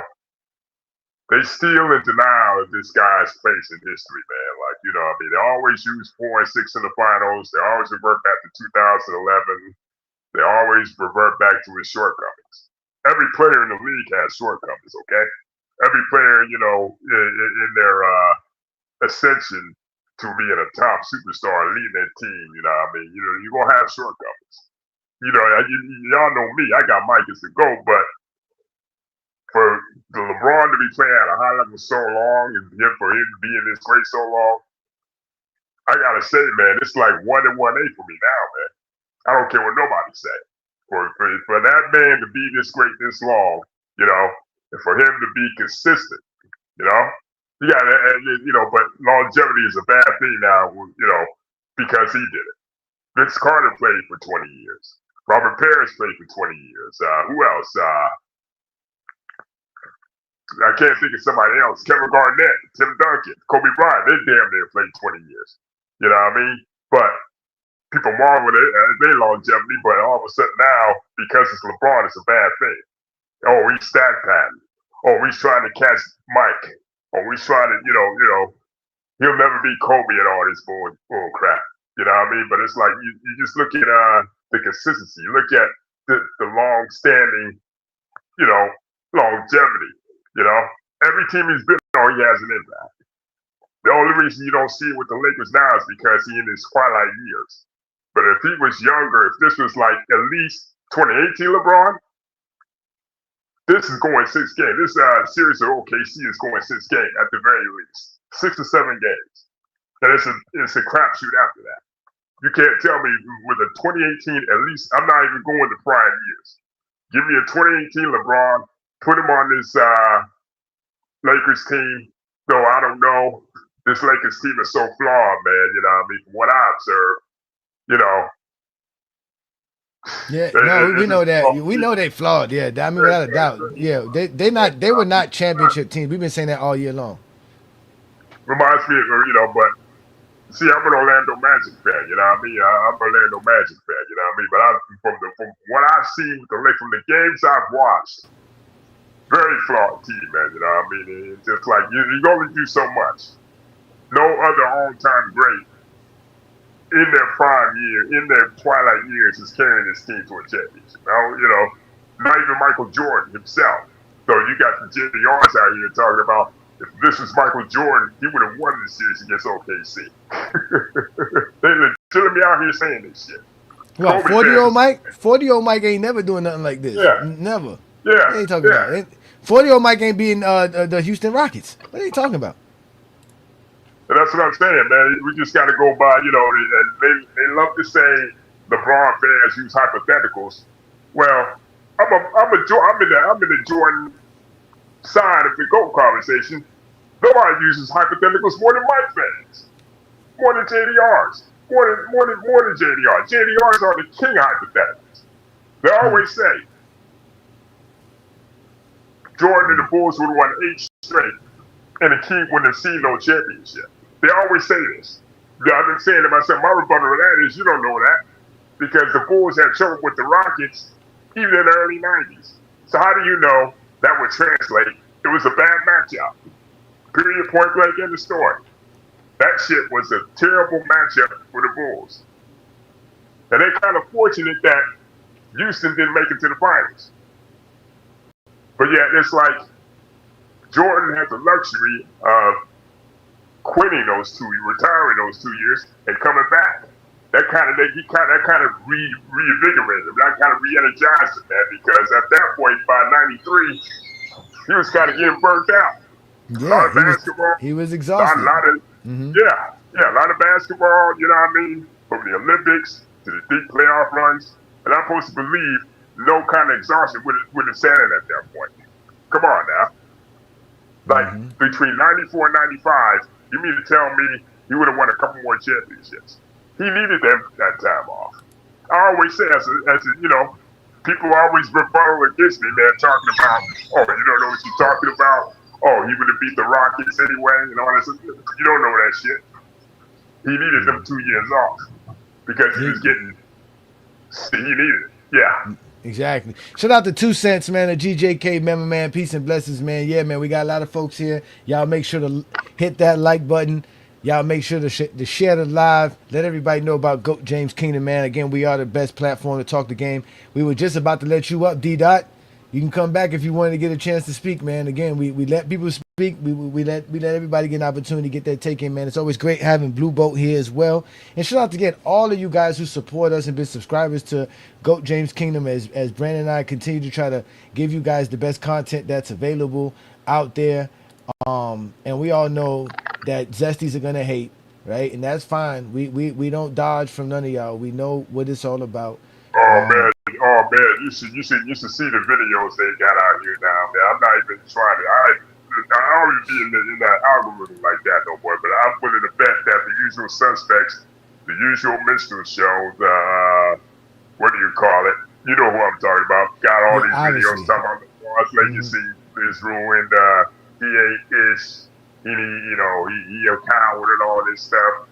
they still in denial of this guy's place in history, man. Like, what I mean? They always use 4 and 6 in the finals. They always revert back to 2011. They always revert back to his shortcomings. Every player in the league has shortcomings, okay? Every player, in their ascension to being a top superstar leading that team, you're going to have shortcomings. Y'all know me. I got Mike as the GOAT, but for the LeBron to be playing at a high level so long and for him to be in this great so long, I gotta say, man, it's like 1 and 1A for me now, man. I don't care what nobody say. For that man to be this great this long, and for him to be consistent, but longevity is a bad thing now, because he did it. Vince Carter played for 20 years. Robert Parrish played for 20 years. Who else? I can't think of somebody else. Kevin Garnett, Tim Duncan, Kobe Bryant. They damn near played 20 years. You know what I mean? But people marvel at their longevity, but all of a sudden now, because it's LeBron, it's a bad thing. Oh, he's stat pattern. Oh, he's trying to catch Mike. Oh, he's trying to, he'll never be Kobe and all this bull crap. You know what I mean? But it's like you just look at the consistency. You look at the long-standing, longevity. Every team he's been on, he has an impact. The only reason you don't see it with the Lakers now is because he's in his twilight years. But if he was younger, if this was like at least 2018 LeBron, this is going 6 games. This series of OKC is going 6 games at the very least, 6 to 7 games. And it's a crapshoot after that. You can't tell me with a 2018, at least, I'm not even going to prime years. Give me a 2018 LeBron, put him on this Lakers team. Though I don't know, this Lakers team is so flawed, man. You know what I mean? From what I observe, Yeah, no, we know that. We know they flawed. Yeah, I mean, without a doubt. Yeah, they were not championship teams. We've been saying that all year long. Reminds me of, but see, I'm an Orlando Magic fan. You know what I mean? I'm an Orlando Magic fan. You know what I mean? But from what I've seen from the games I've watched, very flawed team, man. You know what I mean? It's just like you only do so much. No other all-time great in their prime year, in their twilight years, is carrying this team to a championship. Not even Michael Jordan himself. So you got the JDRs out here talking about if this was Michael Jordan, he would have won the series against OKC. They legitimately out here saying this shit. What, 40-year-old Mike? 40-year-old Mike ain't never doing nothing like this. Yeah. Never. Yeah. What are you talking about? 40-year-old Mike ain't beating the Houston Rockets. What are you talking about? And that's what I'm saying, man. We just got to go by, they love to say LeBron fans use hypotheticals. Well, I'm in the Jordan side of the GOAT conversation. Nobody uses hypotheticals more than Mike fans, more than JDRs, more than JDRs. JDRs are the king of hypotheticals. They always say Jordan and the Bulls would have won 8 straight, and the King wouldn't have seen no championship. They always say this. I've been saying to myself, my rebuttal to that is you don't know that because the Bulls had trouble with the Rockets even in the early 90s. So how do you know that would translate? It was a bad matchup. Period, point blank, end of story. That shit was a terrible matchup for the Bulls. And they're kind of fortunate that Houston didn't make it to the finals. But yeah, it's like Jordan has the luxury of quitting retiring those 2 years and coming back. reinvigorated him. That kind of re-energized him, man. Because at that point, by '93, he was kind of getting burnt out. A lot Yeah, of basketball, he was a exhausted. lot of a lot of basketball. You know what I mean? From the Olympics to the deep playoff runs, and I'm supposed to believe no kind of exhaustion would have set in at that point. Come on now. Like between '94 and '95, you mean to tell me he would have won a couple more championships? He needed that time off. I always say, as you know, people always rebuttal against me, man, talking about, oh, you don't know what you're talking about. Oh, he would have beat the Rockets anyway, and all that stuff. You don't know that shit. He needed them 2 years off because he needed it. Yeah. Exactly. Shout out to 2 Cents, man, the GJK member, man. Peace and blessings, man. Yeah, man, we got a lot of folks here. Y'all make sure to hit that like button. Y'all make sure to share the live. Let everybody know about GOAT James Kingdom, man. Again, we are the best platform to talk the game. We were just about to let you up, D-Dot. You can come back if you wanted to get a chance to speak, man. Again, we let people speak. We let everybody get an opportunity to get their take in, man. It's always great having Blue Boat here as well. And shout out to get all of you guys who support us and been subscribers to GOAT James Kingdom as Brandon and I continue to try to give you guys the best content that's available out there. And we all know that Zesties are gonna hate, right? And that's fine. We don't dodge from none of y'all. We know what it's all about. Oh man, you should see the videos they got out here now, man. I'm not even trying to. I don't even be in that algorithm like that no more. But I'm willing to bet that the usual suspects, the usual minstrel shows, what do you call it? You know who I'm talking about. Got all these videos talking about the Lost Legacy is ruined. He ain't ish. He a coward and all this stuff.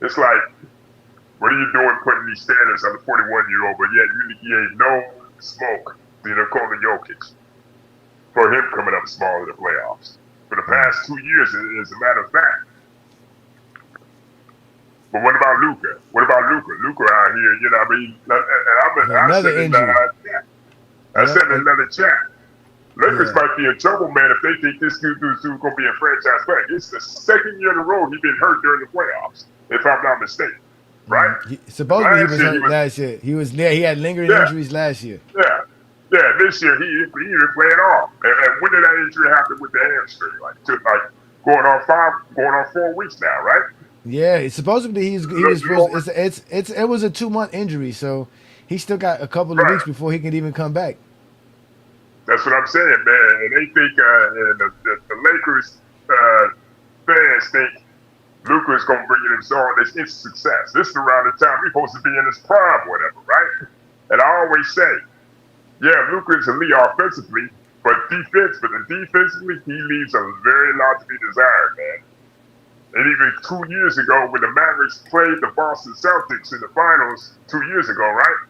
It's like, what are you doing putting these standards on the 41-year-old, but yet you ain't no smoke to Nikola Jokic for him coming up small in the playoffs for the past 2 years, as a matter of fact. But what about Luka? Luka out here, you know what I mean? I said in another chat. Lakers might be in trouble, man, if they think this dude's going to be a franchise player. It's the second year in a row he's been hurt during the playoffs, if I'm not mistaken. Right? Supposedly he was hurt last year. He had lingering injuries last year. Yeah, this year he didn't play at all. And when did that injury happen with the hamstring? Going on 4 weeks now, right? Yeah, supposedly it was a 2-month injury, so he still got a couple of weeks before he can even come back. That's what I'm saying, man. And they think, and the Lakers fans think Luka is going to bring it on this instant success. This is around the time we're supposed to be in his prime, whatever, right? And I always say, yeah, Luka is elite offensively, but defensively, he leaves a very lot to be desired, man. And even 2 years ago, when the Mavericks played the Boston Celtics in the finals 2 years ago, right?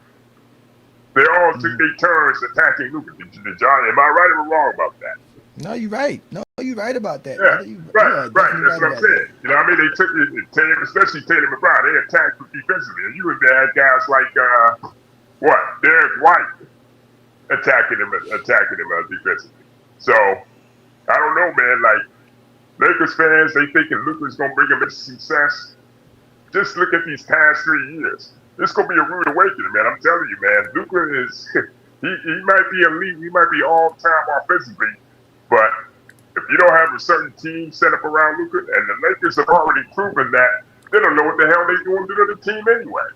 They all took their turns attacking Luka. Johnny, am I right or wrong about that? No, you're right. No, you're right about that. Yeah, right. That's what I'm saying. You know what I mean? They took it, especially Tatum and Brown. They attacked defensively. And you would have guys like Derek White attacking him defensively. So I don't know, man. Like Lakers fans, they thinking Luka's gonna bring them into success. Just look at these past 3 years. This is gonna be a rude awakening, man. I'm telling you, man. Luka is he might be elite, he might be all-time offensively, but if you don't have a certain team set up around Luka, and the Lakers have already proven that they don't know what the hell they're going to do to the team anyway.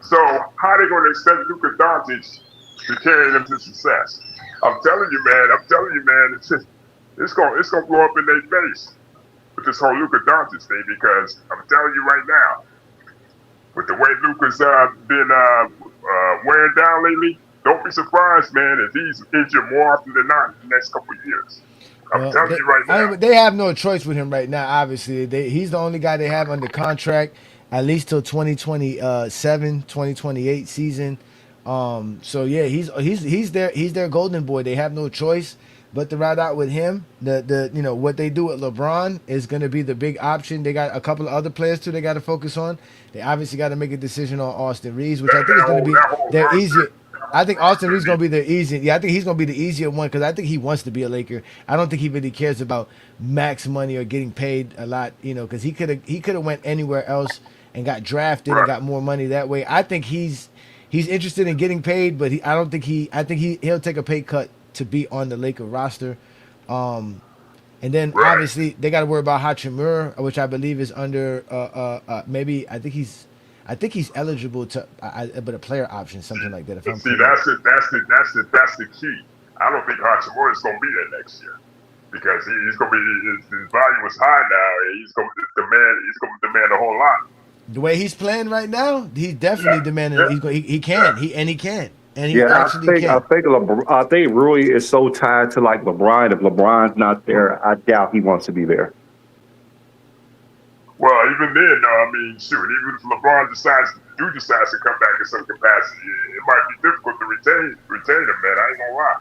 So how are they going to expect Luka Doncic to carry them to success? I'm telling you, man. It's gonna blow up in their face with this whole Luka Doncic thing, because I'm telling you right now, with the way Luka's been wearing down lately, don't be surprised, man, if he's injured more often than not in the next couple of years. I'm telling you right now. They have no choice with him right now, obviously. He's the only guy they have under contract, at least till 2027, 2028 season. So yeah, he's their golden boy. They have no choice but to ride out with him. What they do with LeBron is going to be the big option. They got a couple of other players too they got to focus on. They obviously got to make a decision on Austin Reeves, which I think is going to be their easier. I think Austin Reeves going to be their easier. Yeah, I think he's going to be the easier one because I think he wants to be a Laker. I don't think he really cares about max money or getting paid a lot, because he could have went anywhere else and got drafted and got more money that way. I think he's interested in getting paid, but I think he'll take a pay cut to be on the Laker roster. And then obviously they got to worry about Hachimura, which I believe is under maybe I think he's eligible to but a player option, something like that. If I'm See, that's the key. I don't think Hachimura is going to be there next year because he's going to be his value is high now, and he's going to demand a whole lot. The way he's playing right now, he's definitely demanding. Yeah. He can. He I actually can. I think Rui is so tied to like LeBron. If LeBron's not there, I doubt he wants to be there. Well, even then, I mean, shoot, even if LeBron decides to come back in some capacity, it might be difficult to retain him, man. I ain't gonna lie.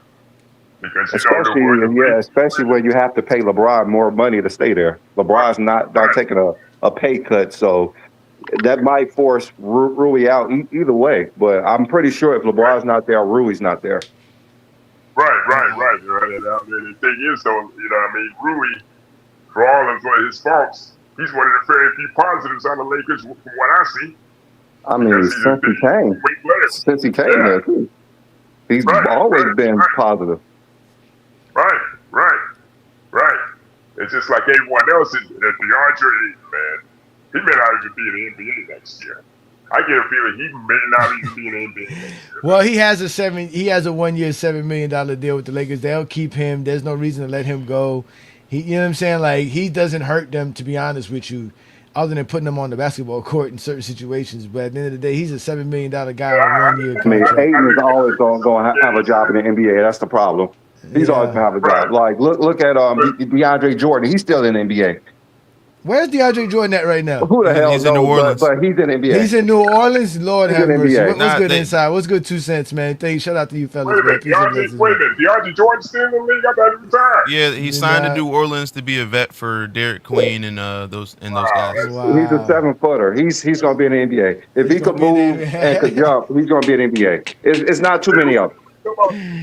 Because especially when you have to pay LeBron more money to stay there. LeBron's not taking a pay cut, so that might force Rui out either way. But I'm pretty sure if LeBron's not there, Rui's not there. Right. And, the thing is, though, Rui, for all of his faults, he's one of the very few positives on the Lakers from what I see. I mean, since he came there, too. He's always been positive. Right. It's just like everyone else. DeAndre, man, he may not even be in the NBA next year. I get a feeling he may not even be in the NBA next year. Well, he has a 1 year, $7 million deal with the Lakers. They'll keep him. There's no reason to let him go. You know what I'm saying? Like, he doesn't hurt them, to be honest with you, other than putting them on the basketball court in certain situations. But at the end of the day, he's a $7 million guy on 1 year contract. I mean, Ayton is always going to have a job in the NBA. That's the problem. He's always going to have a job. Like, look at DeAndre Jordan. He's still in the NBA. Where's DeAndre Jordan at right now? Who the hell knows? In New Orleans. But he's in the NBA. He's in New Orleans. Lord have mercy. What's good they, inside? What's good 2 cents, man? Shout out to you fellas. Wait a minute, DeAndre Jordan still in the league? I thought he retired. Yeah, he signed to New Orleans to be a vet for Derek Queen and those guys. Wow. He's a 7-footer. He's going to be in the NBA. If he could move and could jump, he's going to be in the NBA. It's not too many of them.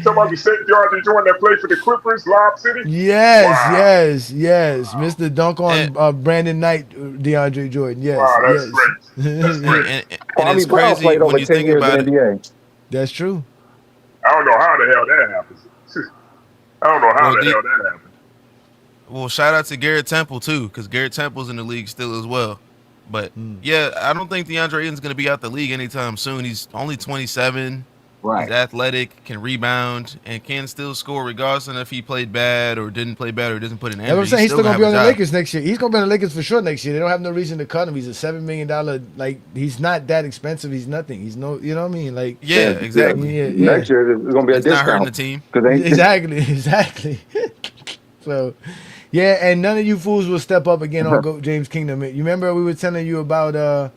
Somebody said DeAndre Jordan that played for the Clippers, Lob City? Yes. Mr. Dunk on Brandon Knight, DeAndre Jordan. Yes. Wow, that's great. That's great. And it's crazy when you think about it. That's true. I don't know how the hell that happens. That happened. Well, shout out to Garrett Temple, too, because Garrett Temple's in the league still as well. But, yeah, I don't think DeAndre Ayton's going to be out the league anytime soon. He's only 27. Right. He's athletic, can rebound, and can still score regardless of if he played bad or didn't play bad or doesn't put in effort. I'm saying he's still going to be on the Lakers next year. He's going to be on the Lakers for sure next year. They don't have no reason to cut him. He's a $7 million, like, he's not that expensive. He's nothing. He's no, you know what I mean? Like, yeah, exactly. Yeah. Next year, it's going to be a discount. Not hurting the team. Exactly. So, yeah, and none of you fools will step up again on GOAT James Kingdom. You remember we were telling you about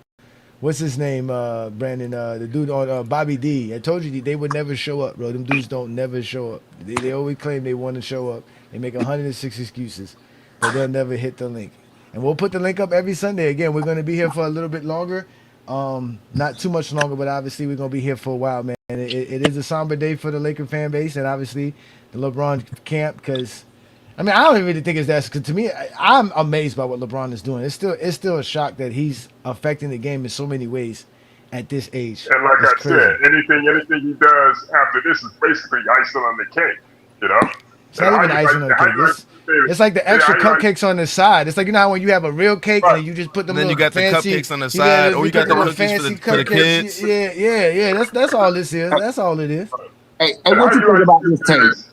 what's his name, Brandon? The dude on Bobby D. I told you they would never show up, bro. Them dudes don't never show up. They always claim they want to show up. They make 106 excuses, but they'll never hit the link. And we'll put the link up every Sunday. Again, we're going to be here for a little bit longer. Not too much longer, but obviously we're going to be here for a while, man. It is a somber day for the Laker fan base and obviously the LeBron camp because, I mean, I don't really think it's that. Because to me, I'm amazed by what LeBron is doing. It's still a shock that he's affecting the game in so many ways at this age. And like I said, anything he does after this is basically icing on the cake. You know, it's not even icing on the cake. It's like the extra cupcakes on the side. It's like, you know how when you have a real cake and then you just put them. And then you got fancy, the cupcakes on the side, or you got the cookies for the kids. Yeah. That's all this is. That's all it is. Hey, what you think about this tape?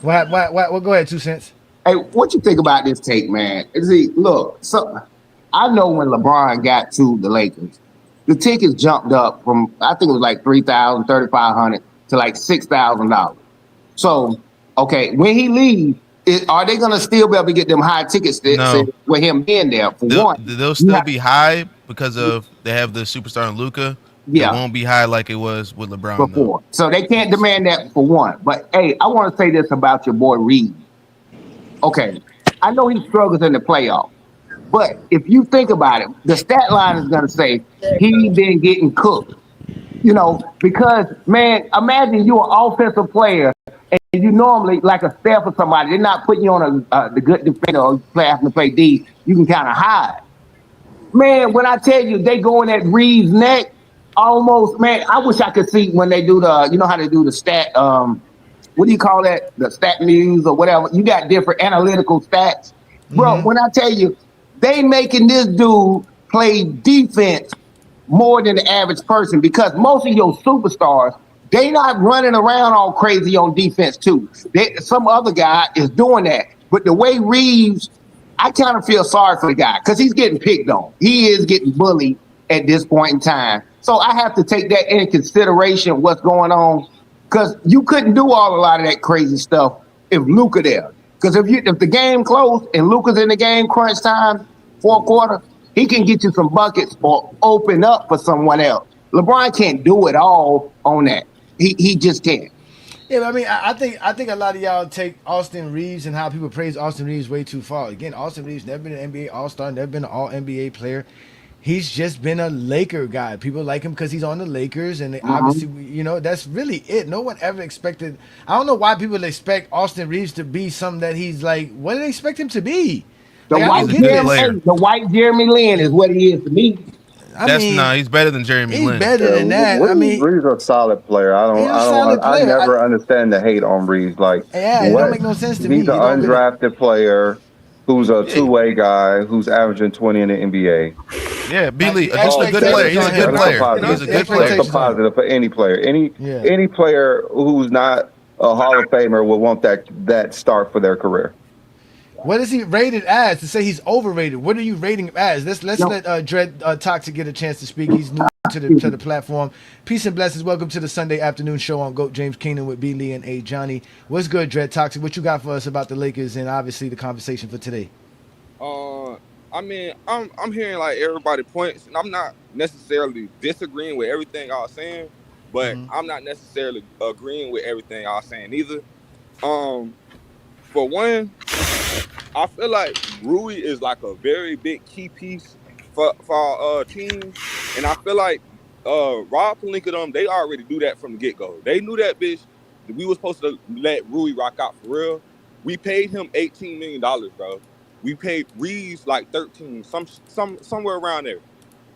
What? Go ahead, 2 cents. Hey, what you think about this tape, man? See, look, I know when LeBron got to the Lakers, the tickets jumped up from, I think it was like $3,000, $3,500 to like $6,000. So, okay, when he leaves, are they going to still be able to get them high tickets with him being there? They'll still be high because of they have the superstar in Luka. Yeah. It won't be high like it was with LeBron before. Though. So they can't demand that for one. But, hey, I want to say this about your boy Reed. Okay, I know he struggles in the playoffs, but if you think about it, the stat line is going to say he been getting cooked. You know, because, man, imagine you're an offensive player and you normally, like a Steph or somebody, they're not putting you on the good defender or having to play D. You can kind of hide. Man, when I tell you they going at Reeves' neck, almost, man, I wish I could see when they do you know how they do the stat, what do you call that? The stat news or whatever. You got different analytical stats. Bro, when I tell you, they making this dude play defense more than the average person because most of your superstars, they not running around all crazy on defense too. Some other guy is doing that. But the way Reeves, I kind of feel sorry for the guy because he's getting picked on. He is getting bullied at this point in time. So I have to take that into consideration, what's going on. Because you couldn't do a lot of that crazy stuff if Luka there. Because if the game closed and Luka's in the game crunch time, fourth quarter, he can get you some buckets or open up for someone else. LeBron can't do it all on that. He just can't. Yeah, but I mean, I think a lot of y'all take Austin Reeves and how people praise Austin Reeves way too far. Again, Austin Reeves never been an NBA All-Star, never been an All-NBA player. He's just been a Laker guy. People like him because he's on the Lakers, and obviously, you know, that's really it. No one ever expected. I don't know why people expect Austin Reeves to be something that he's like. What do they expect him to be? The white Jeremy Lin is what he is to me. He's better than Jeremy Lin. He's better than that. Reeves a solid player. I never understand the hate on Reeves. Like, it don't make no sense to me. He's an undrafted player who's a two-way guy who's averaging 20 in the NBA. Yeah, Lee, just a good player. He's a good player. He's a good player. It's a positive for any player. Any player who's not a Hall of Famer will want that start for their career. What is he rated as? To say he's overrated. What are you rating him as? Let's let Dread Toxic get a chance to speak. He's new to the platform. Peace and blessings. Welcome to the Sunday afternoon show on GOAT James Kingdom with B. Lee and A. Johnny. What's good, Dread Toxic? What you got for us about the Lakers and obviously the conversation for today? I mean, I'm hearing like everybody points, and I'm not necessarily disagreeing with everything y'all saying, but I'm not necessarily agreeing with everything y'all saying either. For one, I feel like Rui is like a very big key piece for our team, and I feel like Rob Pelinka them, they already do that from the get-go. They knew that bitch. We were supposed to let Rui rock out for real. We paid him $18 million, bro. We paid Reeves like 13, somewhere around there.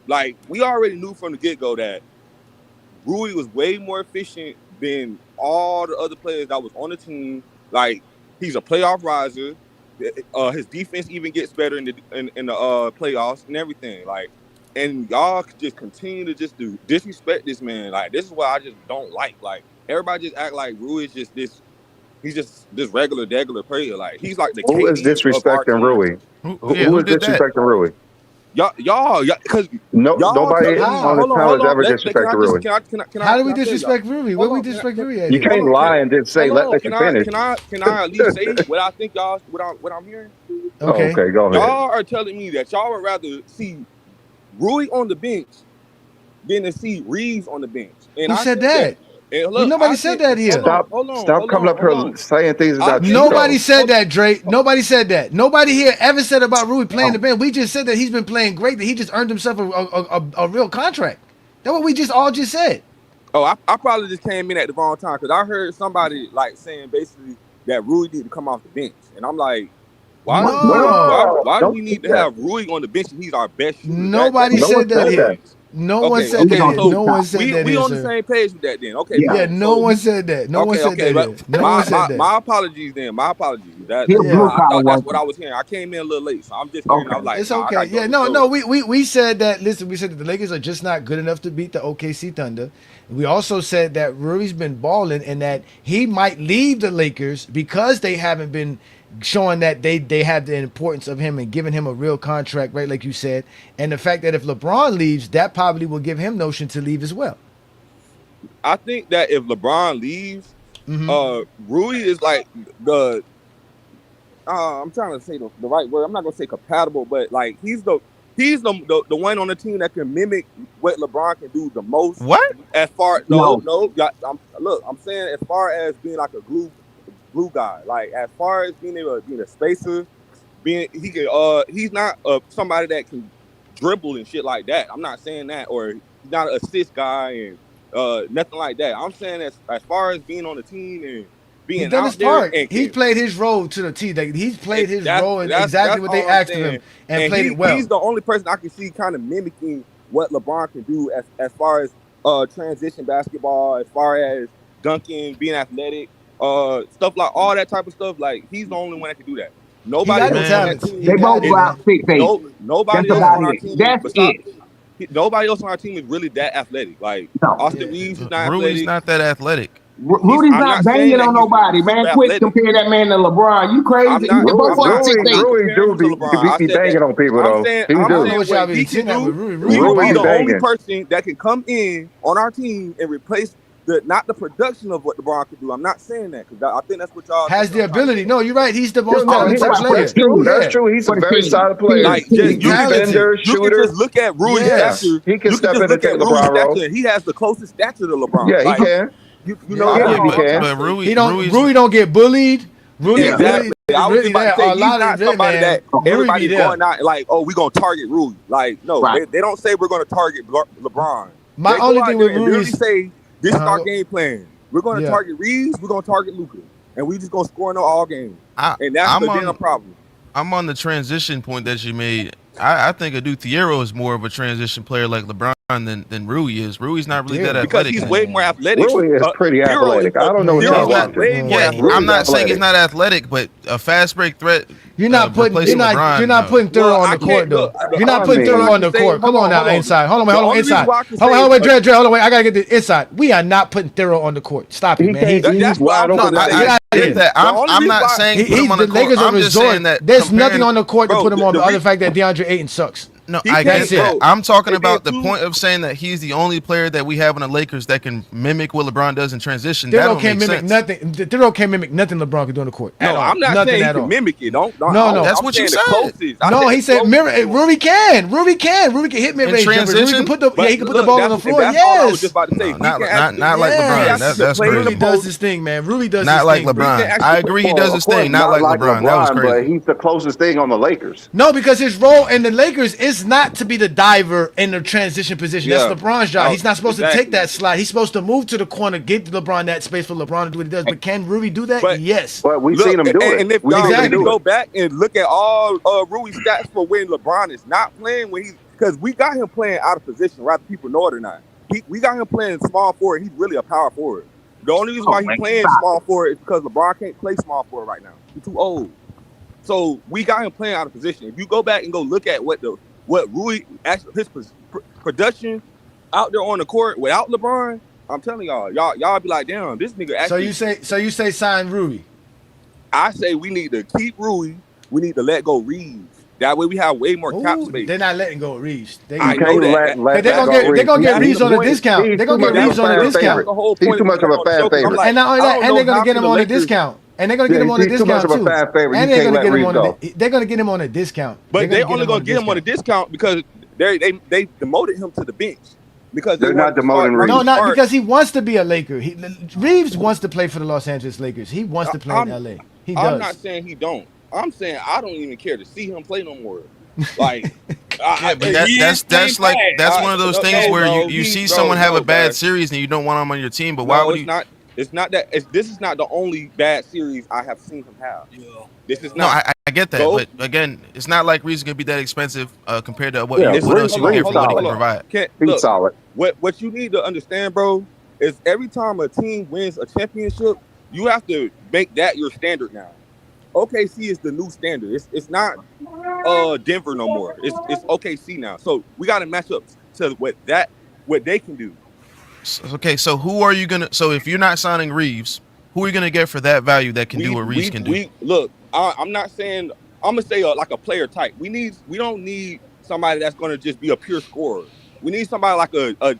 Like, we already knew from the get-go that Rui was way more efficient than all the other players that was on the team. Like, he's a playoff riser. His defense even gets better in the playoffs and everything. Like, and y'all just continue to just disrespect this man. Like, this is what I just don't like. Like, everybody just act like Rui is just this. He's just this regular player. Like, he's like the Who is disrespecting Rui? Who is disrespecting Rui? Y'all, because nobody on the panel has ever disrespected Rui. How do we disrespect Rui? What we disrespect Rui at? You can't lie and then say let you finish. Can I at least say what I think y'all what I'm hearing? Okay, go ahead. Y'all are telling me that y'all would rather see Rui on the bench than to see Reeves on the bench. And who said that? Nobody said that here. Stop coming up here saying things about you. Nobody said that, Drake. Nobody said that. Nobody here ever said about Rui playing the bench. We just said that he's been playing great, that he just earned himself a real contract. That's what we just said. Oh, I probably just came in at the wrong time because I heard somebody like saying basically that Rui need to come off the bench. And I'm like, why do we need to have Rui on the bench and he's our best shooter? Nobody said that here. No one said that. No one said that. We on the same page with that then. Okay. Yeah, no one said that. No one said that. No one said that. My apologies then. My apologies. That's what I was hearing. I came in a little late, so I'm just hearing. I was like, it's okay. Yeah, no. We said that. Listen, we said that the Lakers are just not good enough to beat the OKC Thunder. We also said that Rui's been balling and that he might leave the Lakers because they haven't been showing that they have the importance of him and giving him a real contract, right, like you said. And the fact that if LeBron leaves, that probably will give him notion to leave as well. I think that if LeBron leaves, Rui is like the I'm trying to say the right word. I'm not gonna say compatible, but like he's the one on the team that can mimic what LeBron can do the most. What? As far I'm saying as far as being like a glue guy, like as far as being able to be a spacer, he's not somebody that can dribble and shit like that. I'm not saying that, or he's not an assist guy and nothing like that. I'm saying as far as being on the team and being He's done out his there part. and He's played his role to the T. He's played his role and exactly what they all I'm asked of saying. him and played it well. He's the only person I can see kind of mimicking what LeBron can do as far as transition basketball, as far as dunking, being athletic, stuff like all that type of stuff. Like he's the only one that can do that. Nobody else on that team. They both about 6'8". Nobody That's else on about our it. team. That's it. Nobody else on our team is really that athletic. Like Austin Reeves is not Rui's athletic. not that athletic. Rudy's not banging on nobody, man. Quit comparing that man to LeBron. You crazy? Rui do be banging on people though. I'm saying what he can do. He will be the only person that can come in on our team and replace not the production of what LeBron can do. I'm not saying that because I think that's what y'all has the ability. No, you're right. He's the most talented player. That's true. That's true. He's a very solid player. Like defender, shooter. You can just look at Rui's stature. He can step in and take LeBron role. He has the closest stature to LeBron. Yeah, he can. You know, but Rui don't get bullied. Rui, exactly. I was about to say he's not somebody that everybody's there. going out like, oh, we're gonna target Rui. Like, no, they don't say we're gonna target LeBron. My they only thing with Rui is say this is our game plan. We're gonna target Reeves. We're gonna target Luka, and we just gonna score in all games. And that's the damn problem. I'm on the transition point that you made. I think Adu Thiero is more of a transition player like LeBron than Rui is. Rui's not really that athletic. Because he's way more athletic. Rui is pretty athletic. I don't know what y'all watching. Yeah, I'm not saying he's not athletic, but a fast break threat. You're not putting putting Thurl on the court though. You're not putting Thurl on the court. Come on now, inside. Hold on, inside. Hold on, wait, Dre, hold on, wait. I gotta get this inside. We are not putting Thurl on the court. Stop it, man. That's why I get that. I'm not saying put him on the court. I'm just saying that there's nothing on the court to put him on. The other fact that DeAndre Ayton sucks. No, I get it. I'm talking about the point of saying that he's the only player that we have in the Lakers that can mimic what LeBron does in transition. Thurl can't mimic nothing. Thurl can't mimic nothing LeBron can do on the court. No, I'm not saying he can mimic it. No, that's what you said. No, he said Rudy can. Rudy can hit mid-range jumpers. Rudy can put the he can put the ball on the floor. That's all I was Yes. just about to say. Not like LeBron. That's crazy. Rudy does his thing, man. Rudy does his thing. Not like LeBron. I agree he does his thing. Not like LeBron. That was crazy. But he's the closest thing on the Lakers. No, because his role in the Lakers is not to be the diver in the transition position. That's LeBron's job. He's not supposed to take that slide. He's supposed to move to the corner, get LeBron that space for LeBron to do what he does. But can Rudy do that? Yes. But we've seen him do it. And if y'all go back and look at all Rui's stats for when LeBron is not playing, because we got him playing out of position, whether people know it or not. We got him playing small forward. He's really a power forward. The only reason why he's playing small forward is because LeBron can't play small forward right now. He's too old. So we got him playing out of position. If you go back and go look at what Rui actually his production out there on the court without LeBron, I'm telling y'all be like, damn, this nigga actually. So you say sign Rui. I say we need to keep Rui. We need to let go Reeves. That way we have way more cap space. They're not letting go Reeves. I know that. They're gonna get Reeves on a discount. They're gonna get Reeves on a discount. He's too much of a fan favorite. And not only that, and they're gonna get him on a discount. And they're gonna get him on a discount too. And they're gonna get him on they're gonna get him on a discount. But they're only gonna get him on a discount because they demoted him to the bench. Because they're not demoting Reeves. No, not because he wants to be a Laker. Reeves wants to play for the Los Angeles Lakers. He wants to play in LA. He does. I'm not saying he don't. I'm saying I don't even care to see him play no more. Like, but that's one of those things where you see someone have a bad series and you don't want him on your team. But why would you? It's not that. This is not the only bad series I have seen him have. Yeah. This is not. No, I get that, but again, it's not like Reeves is gonna be that expensive compared to what else you can get from what he can provide. He's solid. What you need to understand, bro, is every time a team wins a championship, you have to make that your standard now. OKC is the new standard. It's not Denver no more. It's OKC now. So we got to match up to what they can do. Okay, so who are you gonna? So if you're not signing Reeves, who are you gonna get for that value that can do what Reeves can do? Look, I'm not saying I'm gonna say like a player type. We don't need somebody that's gonna just be a pure scorer. We need somebody like a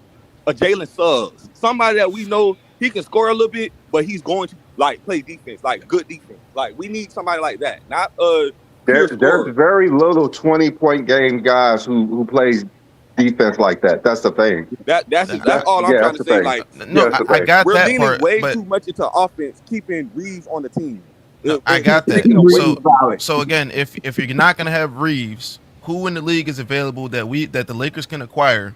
Jalen Suggs, somebody that we know he can score a little bit, but he's going to like play defense, like good defense. Like we need somebody like that, not There's very little 20-point game guys who plays defense like that. That's the thing. That's all I'm trying to say. Like, no, I got we're that leaning part, way too much into offense, keeping Reeves on the team. I got that. So again, if you're not gonna have Reeves, who in the league is available that the Lakers can acquire?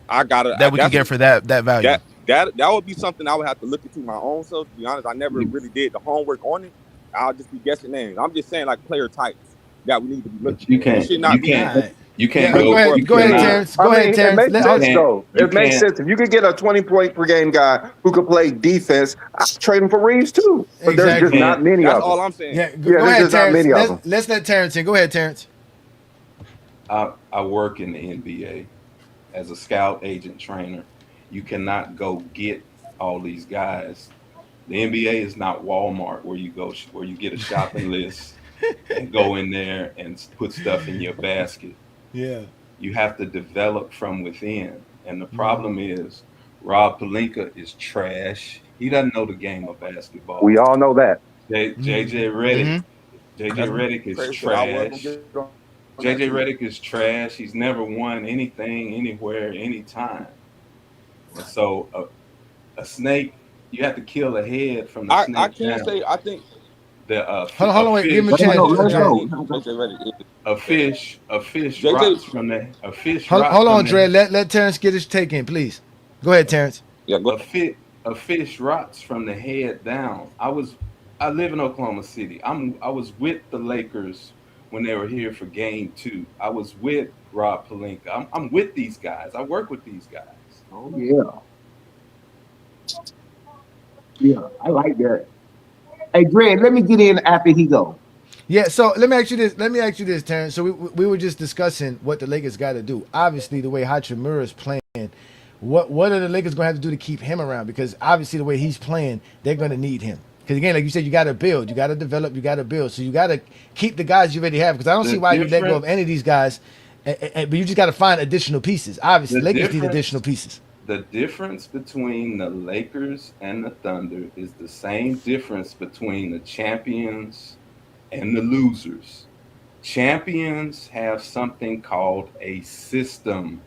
That we can get for that value. that would be something I would have to look into my own self. To be honest, I never really did the homework on it. I'll just be guessing names. I'm just saying like player types that we need to be looking You for. It can't. should not You be can't. You can't Go go. ahead, You go ahead, cannot. Terrence. Go ahead, It Terrence. makes sense though. You It makes can't. sense. If you could get a 20-point per game guy who could play defense, I'd trade him for Reeves too. But there's just Exactly. not many That's of them. all I'm saying. Yeah, Yeah, go there's ahead, just not Terrence. many of them. Let's let Terrence in. Go ahead, Terrence. I work in the NBA as a scout agent trainer. You cannot go get all these guys. The NBA is not Walmart where you go where you get a shopping list and go in there and put stuff in your basket. Yeah. You have to develop from within. And the problem is Rob Pelinka is trash. He doesn't know the game of basketball. We all know that. JJ Redick. JJ That's Redick is crazy, but I wasn't trash. gonna get on that JJ too. Redick is trash. He's never won anything, anywhere, anytime. And so a snake, you have to kill a head from the snake I can't down. say I think Hold on, wait. Give him a fish, chance. Let's Dre. go. JJ Redick is a fish JJ rots from the Hold on, Dre. the Let Terrence get his take in, please. Go ahead, Terrence. yeah, go a fish rots from the head down. I live in Oklahoma City. I was with the Lakers when they were here for game 2. I was with Rob Pelinka. I'm with these guys. I work with these guys. Oh yeah. Yeah, I like that. Hey, Greg, let me get in after he go. Yeah, so let me ask you this, Terrence. So we were just discussing what the Lakers got to do. Obviously, the way Hachimura is playing, what are the Lakers going to have to do to keep him around? Because obviously, the way he's playing, they're going to need him. Because again, like you said, you got to build, you got to develop, you got to build. So you got to keep the guys you already have. Because I don't see why you let go of any of these guys, but you just got to find additional pieces. Obviously, Lakers need additional pieces. The difference between the Lakers and the Thunder is the same difference between the champions and the losers. Champions have something called a system.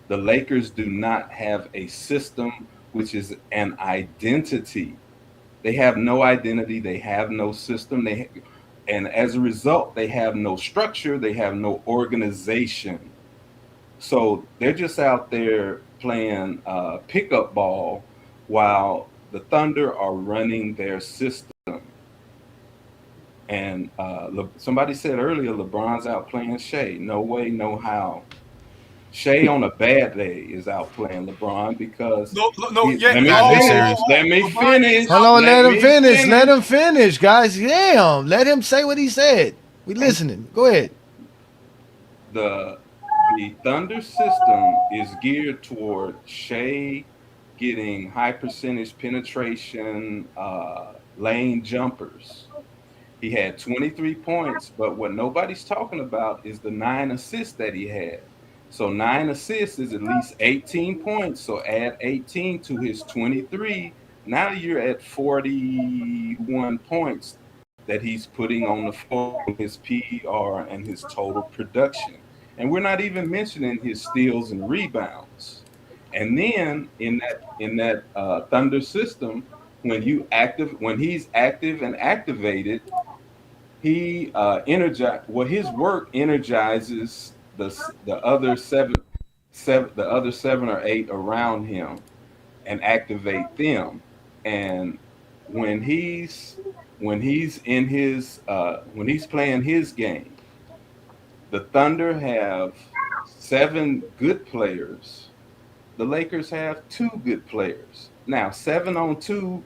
The Lakers do not have a system, which is an identity. They have no identity. They have no system. And as a result, they have no structure. They have no organization. So they're just out there playing pickup ball while the Thunder are running their system. And somebody said earlier, LeBron's out playing Shea. No way, no how. Shea on a bad day is out playing LeBron because Not this series. let me finish. Hold on, let him finish. Let him. him finish, guys. Damn, let him say what he said. We listening. Go ahead. The Thunder system is geared toward Shea getting high percentage penetration, lane jumpers. He had 23 points, but what nobody's talking about is the 9 assists that he had. So 9 assists is at least 18 points. So add 18 to his 23. Now you're at 41 points that he's putting on the floor, his PER and his total production. And we're not even mentioning his steals and rebounds. And then in that Thunder system, when he's active and activated, he his work energizes the other seven or eight around him and activate them. And when he's playing his game, the Thunder have 7 good players. The Lakers have 2 good players. Now, 7-on-2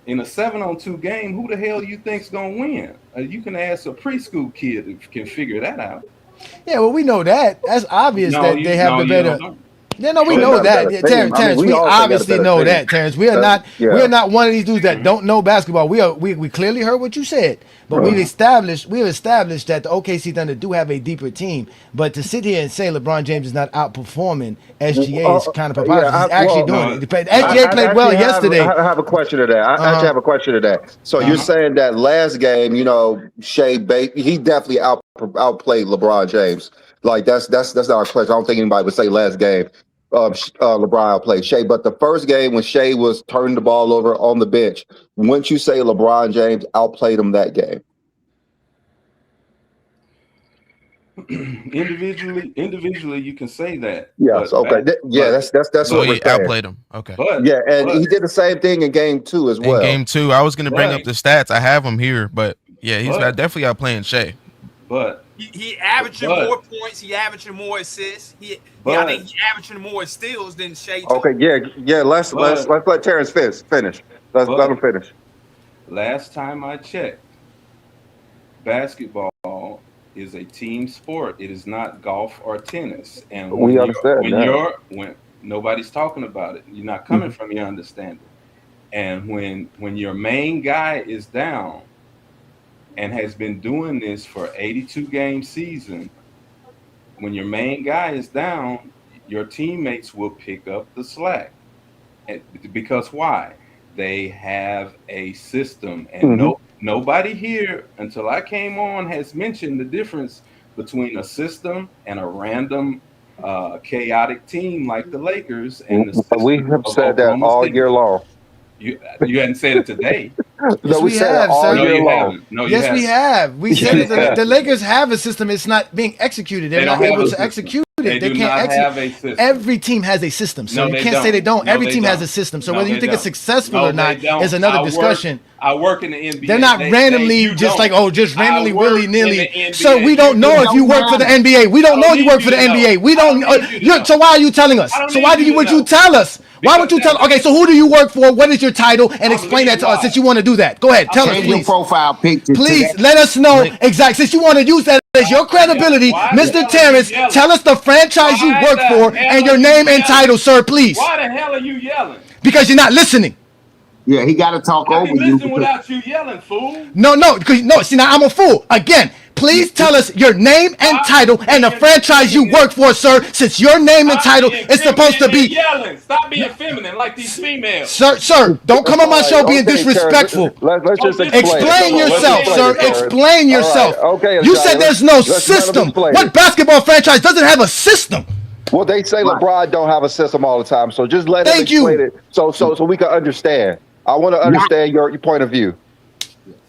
in a 7-on-2 game, who the hell you think's gonna win? You can ask a preschool kid if can figure that out. Yeah, well, we know that. That's obvious that they have the better. Yeah, no, we They know got a that. better Yeah, team. Terrence, I mean, we we all got a obviously better know team. that, Terrence. We are not one of these dudes that don't know basketball. We clearly heard what you said, but we've established that the OKC Thunder do have a deeper team. But to sit here and say LeBron James is not outperforming SGA is kind of preposterous. He's actually doing it. SGA played well yesterday. I have a question to that. I actually have a question to that. So you're saying that last game, Shea he definitely outplayed LeBron James. Like that's not a question. I don't think anybody would say last game. LeBron outplayed Shea, but the first game when Shea was turning the ball over on the bench, wouldn't you say LeBron James outplayed him that game? individually, you can say that. Yes. But Okay. That's So what we're he saying. outplayed him. Okay. Yeah, and he did the same thing in game 2 as In well. game 2, I was going to bring up the stats. I have him here, but yeah, he's But- definitely outplaying Shea. But He averaging more points. He averaging more assists. I think he averaging more steals than Shea. Okay, yeah. Let's let Terrence finish. Let him finish. Last time I checked, basketball is a team sport. It is not golf or tennis. And We understand that. when nobody's talking about it, you're not coming from your understanding. And when your main guy is down and has been doing this for 82 game season, when your main guy is down, your teammates will pick up the slack. Because why? They have a system, and nobody here until I came on has mentioned the difference between a system and a random chaotic team like the Lakers. And We have said that all year long. You hadn't said it today. Yes, we have, sir. No, you haven't. No, you yes, haven't. we have. We said that the Lakers have a system. It's not being executed. They're not able to execute it. They can't have a system. Every team has a system, so you can't say they don't. Every team has a system. So whether you think it's successful or not is another discussion. I work in the NBA. They're not randomly randomly willy nilly. So we don't know if you work for the NBA. We don't know you work for the NBA. We don't. So why are you telling us? So why would you tell us? Why would you tell? Okay, so who do you work for? What is your title? And explain that to us since you want to do that. Go ahead, tell us, please. Profile picture. Please let us know exactly. Since you want to use that as your credibility, Mr. Terrence, tell us the franchise you work for and your name and title, sir, please. Why the hell are you yelling? Because you're not listening. Yeah, he got to talk over you. Listen without you yelling, fool. No. See, now I'm a fool again. Please tell us your name and title and the franchise you work for, sir, since your name and title is supposed to be yelling. Stop being feminine like these females. Sir, don't come on my show being disrespectful. Let's just explain yourself, sir. Explain yourself. Okay. You said there's no system. What basketball franchise doesn't have a system? Well, they say LeBron don't have a system all the time, so just let him explain it so we can understand. I want to understand your point of view.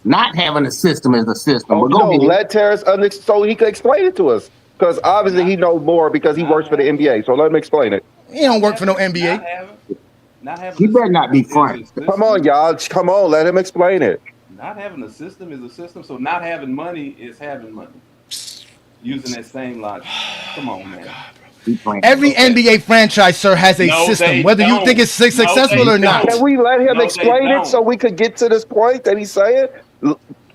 Not having a system is a system. Oh, no, let Terrence so he can explain it to us. Because obviously he knows more because he works for the NBA. So let him explain it. He don't work for no NBA. He better not be frank. Come on, y'all. Come on, let him explain it. Not having a system is a system. So not having money is having money. Using that same logic. Come on, man. Every NBA franchise, sir, has a system, whether you think it's successful or not. Can we let him explain it so we could get to this point that he's saying?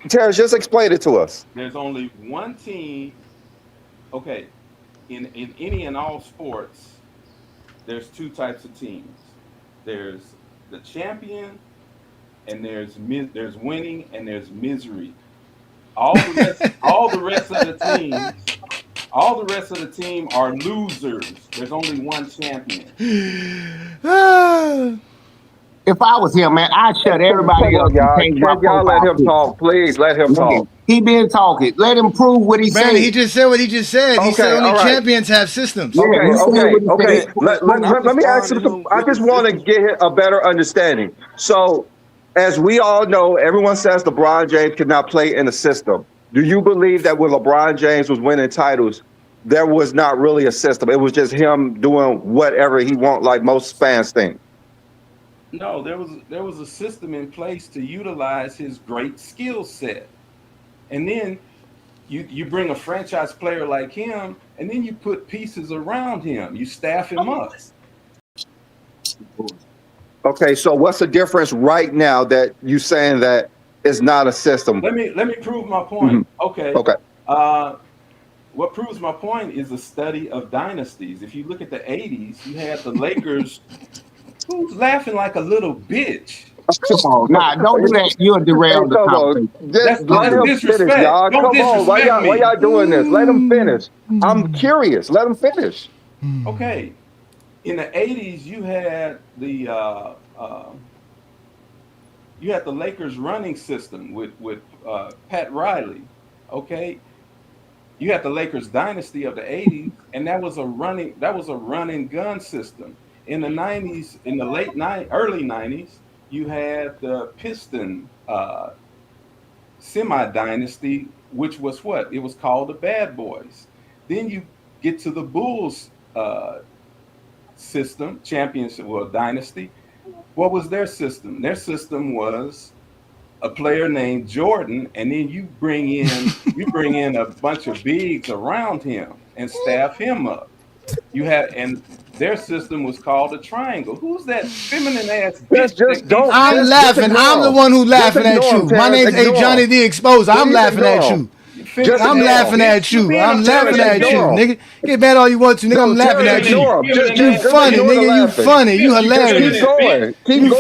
Terrence, just explain it to us. There's only one team. Okay, in any and all sports, there's two types of teams. There's the champion, and there's winning, and there's misery. All the rest of the teams. All the rest of the team are losers. There's only one champion. If I was him, man, I'd shut everybody up. Y'all let him talk. Please let him talk. He been talking. Let him prove what he said. He just said what he just said. He said only champions have systems. Okay. Let me ask you. I just want to get a better understanding. So, as we all know, everyone says LeBron James cannot play in a system. Do you believe that when LeBron James was winning titles, there was not really a system? It was just him doing whatever he want, like most fans think. No, there was a system in place to utilize his great skill set. And then you bring a franchise player like him, and then you put pieces around him. You staff him up. Okay, so what's the difference right now that you saying that it's not a system? Let me prove my point. Okay. What proves my point is the study of dynasties. If you look at the 80s, you had the Lakers who's laughing like a little bitch. Come on, nah, don't do that. You'll derail the conversation. Let him finish, y'all. Come on, why y'all doing this? Let him finish. I'm curious. Let him finish. Okay. In the 80s, you had the Lakers running system with Pat Riley. Okay. You had the Lakers dynasty of the 80s, and that was a run and gun system. In the 90s, in the early 90s, you had the Piston semi-dynasty, which was what? It was called the Bad Boys. Then you get to the Bulls system, championship, well, dynasty. What was their system? Their system was a player named Jordan, and then you bring in a bunch of bigs around him and staff him up. You have, and their system was called a triangle. Who's that feminine ass bitch? I'm laughing. I'm the one who laughing at you. My name's A Johnny the Exposer. I'm laughing at you. I'm laughing at you. I'm laughing at you, nigga. Get mad all you want to, nigga. I'm laughing at you. You funny, nigga. You funny. You hilarious. You funny. You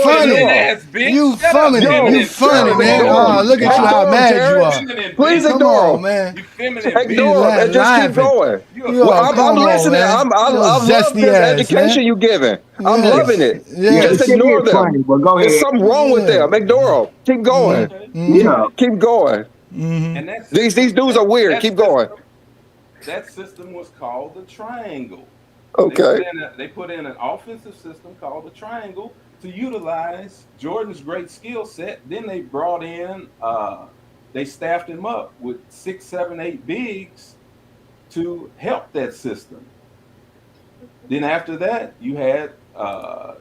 funny. You funny, man. Oh, look at you, how mad you are. Please Come ignore on, him. man. Ignore him and just keep going. I'm listening. I love this education you giving. I'm loving it. Just ignore them. There's something wrong with them. Ignore them. Keep going. Keep going. And These dudes are weird. Keep going. That system was called the triangle. Okay. They put in an offensive system called the triangle to utilize Jordan's great skill set. Then they brought in, they staffed him up with 6, 7, 8 bigs to help that system. Then after that, you had the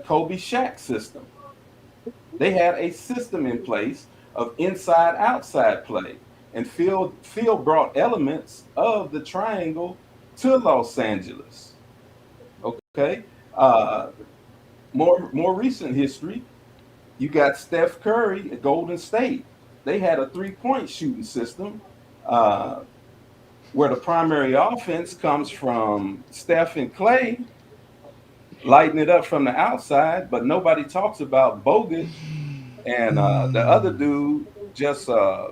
Kobe Shaq system. They had a system in place of inside-outside play, and Phil brought elements of the triangle to Los Angeles. Okay, more recent history, you got Steph Curry at Golden State. They had a 3-point shooting system where the primary offense comes from Steph and Clay, lighting it up from the outside, but nobody talks about Bogut and the other dude, just I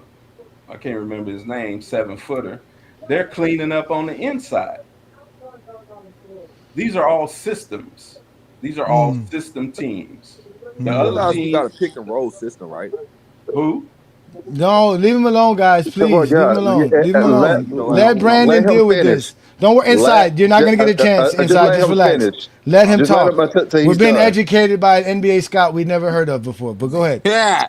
can't remember his name, 7-footer. They're cleaning up on the inside. These are all systems. These are all system teams. The other teams, you got a pick and roll system, right? Who? No, leave him alone, guys. Please, leave him alone. Leave him alone. Let Brandon deal with this. Don't worry. Inside, you're not going to get a chance. Inside, just relax. Let him talk. We're being educated by an NBA scout we never heard of before. But go ahead. Yeah.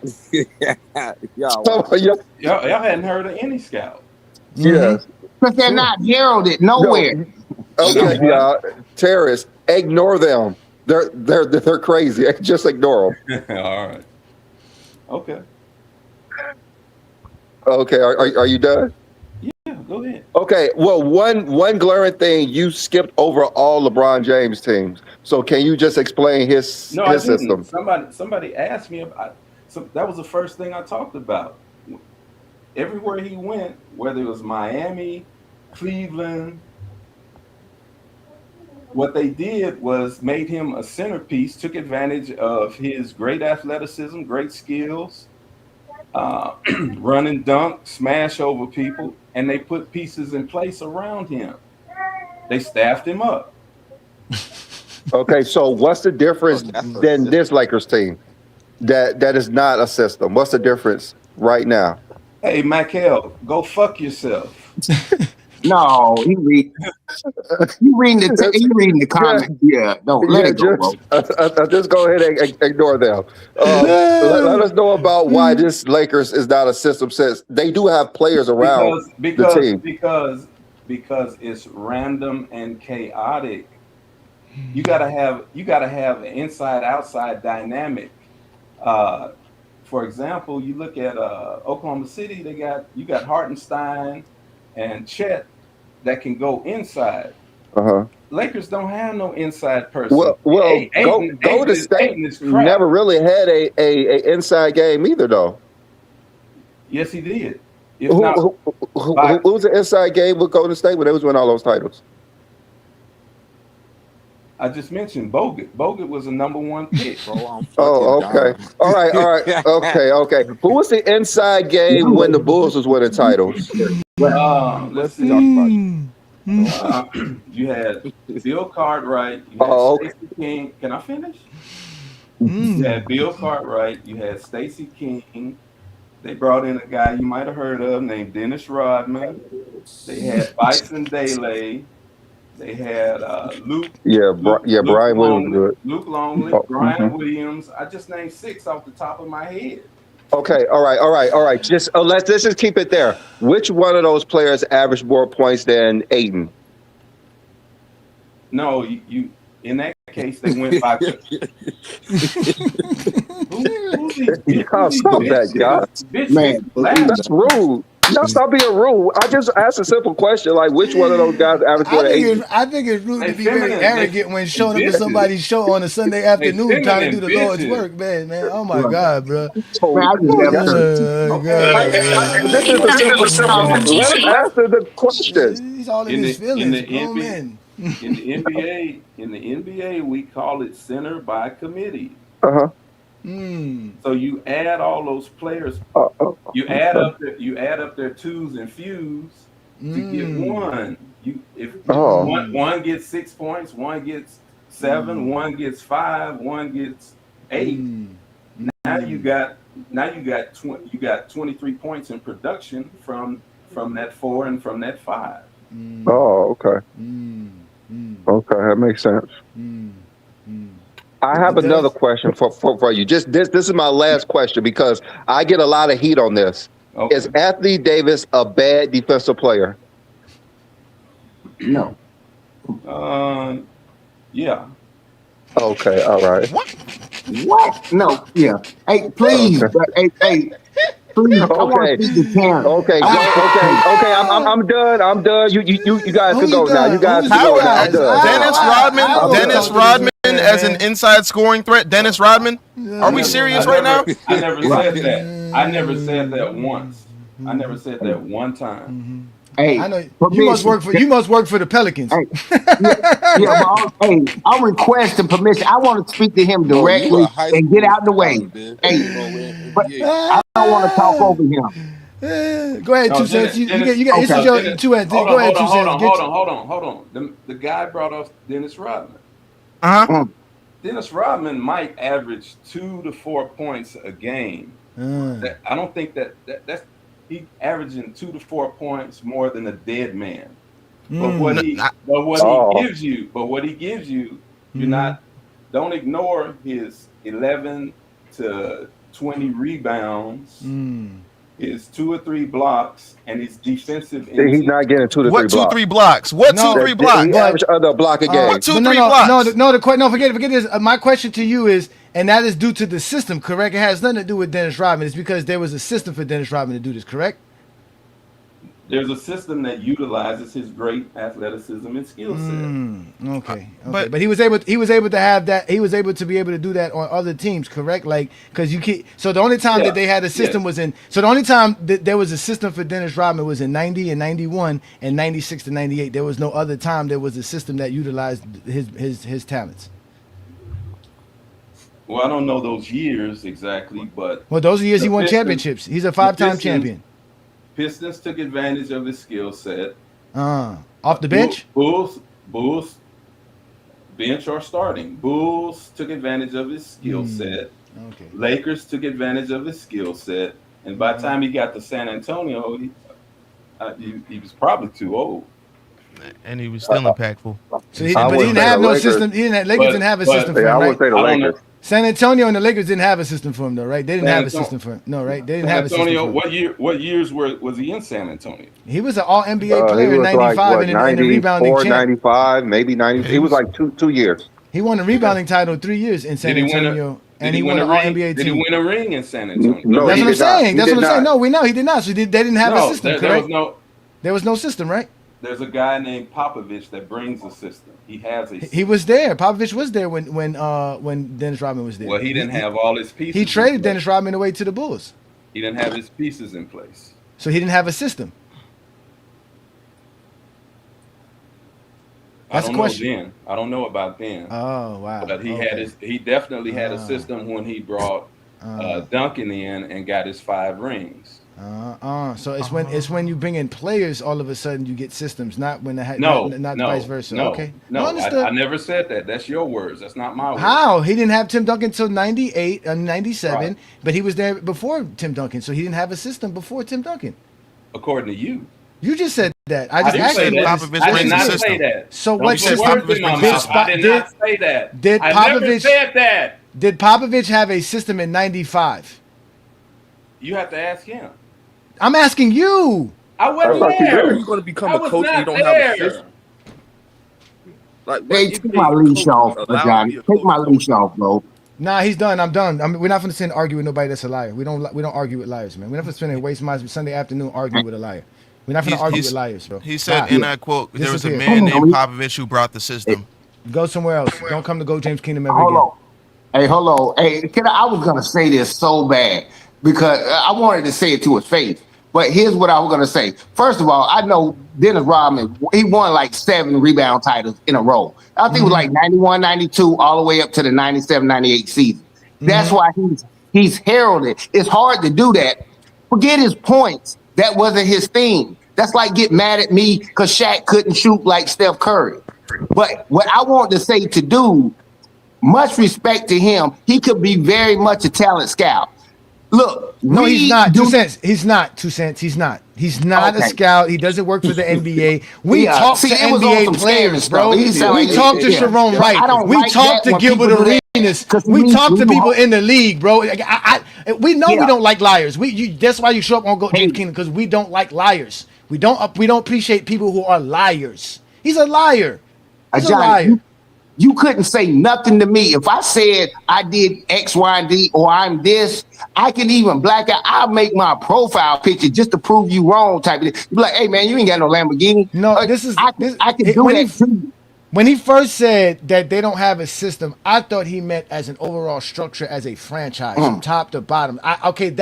Y'all hadn't heard of any scout. Yes. Because they're not heralded nowhere. Okay, y'all. Terrorists, ignore them. They're crazy. Just ignore them. All right. Okay. Okay, are you done? Yeah, go ahead. Okay, well, one glaring thing, you skipped over all LeBron James teams. So can you just explain his system? Somebody asked me about. So that was the first thing I talked about. Everywhere he went, whether it was Miami, Cleveland, what they did was made him a centerpiece, took advantage of his great athleticism, great skills, run and dunk, smash over people, and they put pieces in place around him. They staffed him up. Okay, so what's the difference than this Lakers team that is not a system? What's the difference right now? Hey, Michael, go fuck yourself. No, he reading the comments. Yeah, don't let it go, bro. Just go ahead and ignore them. Let us know about why this Lakers is not a system. Since they do have players around the team. Because it's random and chaotic. You gotta have an inside-outside dynamic. For example, you look at Oklahoma City. You got Hartenstein and Chet that can go inside. Lakers don't have no inside person. Well, go to State. Never really had a inside game either, though. Yes, he did. Who was the inside game with Golden State when they was winning all those titles? I just mentioned Bogut. Bogut was a number 1 pick. Okay. All right. Okay. Who was the inside game when the Bulls was winning titles? Let's see. You had Bill Cartwright. You had Stacey King. Can I finish? You had Bill Cartwright. You had Stacey King. They brought in a guy you might have heard of named Dennis Rodman. They had Bison Dele. They had Luke. Brian Williams. Luke Longley, Brian Williams. I just named 6 off the top of my head. Okay, all right. Just let's just keep it there. Which one of those players averaged more points than Aiden? No, you in that case they went by. Y'all stop that, y'all. Man, That's rude. No, stop being rude. I just asked a simple question, like which one of those guys averaged more than Aiden? I think it's rude They to be very feminine, arrogant when showing up to bitches. somebody's show on a Sunday afternoon trying to do the Lord's bitches. work, man. Oh my God, bro. man, I just have This is a simple. Let him answer the question. He's all in his feelings. Grown men. In the NBA, we call it center by committee. Uh-huh. So you add all those players. You add up their twos and fews to get one. One gets 6 points, one gets 7, one gets 5, one gets 8. Now you got 23 points in production from that 4 and from that 5. Oh, okay. Okay, that makes sense. I have another question for you. Just this is my last question because I get a lot of heat on this. Okay. Is Anthony Davis a bad defensive player? No. Yeah. Okay, all right. What? No. Yeah. Hey, please. Okay. Hey. Please. I want to speak to Karen. Okay. I'm done. I'm done. You guys can go now. You guys can go now. I'm done. Dennis Rodman as an inside scoring threat. Dennis Rodman. Are we serious right now? I never said that. I never said that once. I never said that one time. Hey, I know you must work for the Pelicans. I'm requesting permission. I want to speak to him directly and get out of the way. But I don't want to talk over him. Go ahead, 2 cents. You got this is your 2 cents. Go ahead, 2 cents. Hold on. The guy brought up Dennis Rodman. Dennis Rodman might average 2 to 4 points a game. I don't think that's he averaging 2 to 4 points more than a dead man. But what he gives you, you're not. Don't ignore his 11 to 20 rebounds, his 2 or 3 blocks, and his defensive. He's not getting 2 to 3 blocks. What 2 3 blocks? What 2 3 blocks? He averaged under a block a game. What 2 3 blocks? No, forget this. My question to you is, and that is due to the system, correct? It has nothing to do with Dennis Rodman. It's because there was a system for Dennis Rodman to do this, correct? There's a system that utilizes his great athleticism and skill set. Okay. But he was able to have that. He was able to be able to do that on other teams, correct? Like, because you can't. So the only time that they had a system was in. So the only time that there was a system for Dennis Rodman was in 90 and 91 and 96 to 98. There was no other time there was a system that utilized his talents. Well, I don't know those years exactly, but those are years he won championships. He's a 5-time champion. Pistons took advantage of his skill set. Off the bench? Bulls, bench or starting. Bulls took advantage of his skill set. Okay. Lakers took advantage of his skill set. And by the time he got to San Antonio, he was probably too old. And he was still impactful. So he didn't have no system. Lakers didn't have a system for him, I would say the Lakers. San Antonio and the Lakers didn't have a system for him, though, right? They didn't have a system for him. No, right? They didn't have a system for him. What years was he in San Antonio? He was an All-NBA player in 95 and a rebounding champ. 95, maybe 90. He was like 2 years. He won the rebounding title 3 years in San Antonio. And he won an All-NBA team. Did he win a ring in San Antonio? No, that's what I'm saying. That's what I'm saying. No, we know he did not. So they didn't have a system, correct? There was no system, right? There's a guy named Popovich that brings a system. He has a system. He was there. Popovich was there when Dennis Rodman was there. Well, he didn't have all his pieces. He traded Dennis Rodman away to the Bulls. He didn't have his pieces in place. So he didn't have a system. That's I don't know then. I don't know about then. Oh wow! But he definitely had a system when he brought Duncan in and got his 5 rings. So it's when you bring in players, all of a sudden you get systems, not when not vice versa. No, okay. No, I never said that. That's your words. That's not my words. How? He didn't have Tim Duncan until 98 and 97, right. But he was there before Tim Duncan, so he didn't have a system before Tim Duncan. According to you. You just said that. I just asked you. I did not say that. So what system? I did not say that. Did I Popovich never said that. Did Popovich have a system in 95? You have to ask him. I'm asking you. I wasn't How there. you going to become I a was coach and you not don't have a there. system? Like, what Hey, take my NBA leash coach off, allowed to Johnny. be a Take coach my don't leash off, bro. Nah, he's done. I'm done. I mean, we're not going to sit and argue with nobody that's a liar. We don't argue with liars, man. We're not going to spend and waste my Sunday afternoon arguing with a liar. We're not going to argue with liars, bro. He said, Bye. and I quote, there was a Disappear. man named Popovich who brought the system. Go somewhere else. Don't come to Go James Kingdom ever Hold again. on. Hey, hold on. Hey, I was gonna say this so bad because I wanted to say it to his face. But here's what I was gonna say. First of all, I know Dennis Rodman, he won like 7 rebound titles in a row. I think it was like 91, 92, all the way up to the 97, 98 season. That's why he's heralded. It's hard to do that. Forget his points. That wasn't his thing. That's like get mad at me because Shaq couldn't shoot like Steph Curry. But what I want to say to dude, much respect to him, he could be very much a talent scout. Look, no, he's not. 2 cents. He's not 2 cents. He's not. He's not a scout. He doesn't work for the NBA. We talk to NBA players, bro. We talk to Sharon Wright. We talk to Gilbert Arenas. We talk to people in the league, bro. We know we don't like liars. That's why you show up on Go James Kingdom, because we don't like liars. We don't appreciate people who are liars. He's a liar. He's a liar. You couldn't say nothing to me. If I said I did X, Y, and D, or I'm this, I can even black out. I'll make my profile picture just to prove you wrong type of thing. You be like, hey, man, you ain't got no Lamborghini. No, I can do that too. When he first said that they don't have a system, I thought he meant as an overall structure as a franchise from top to bottom. I get.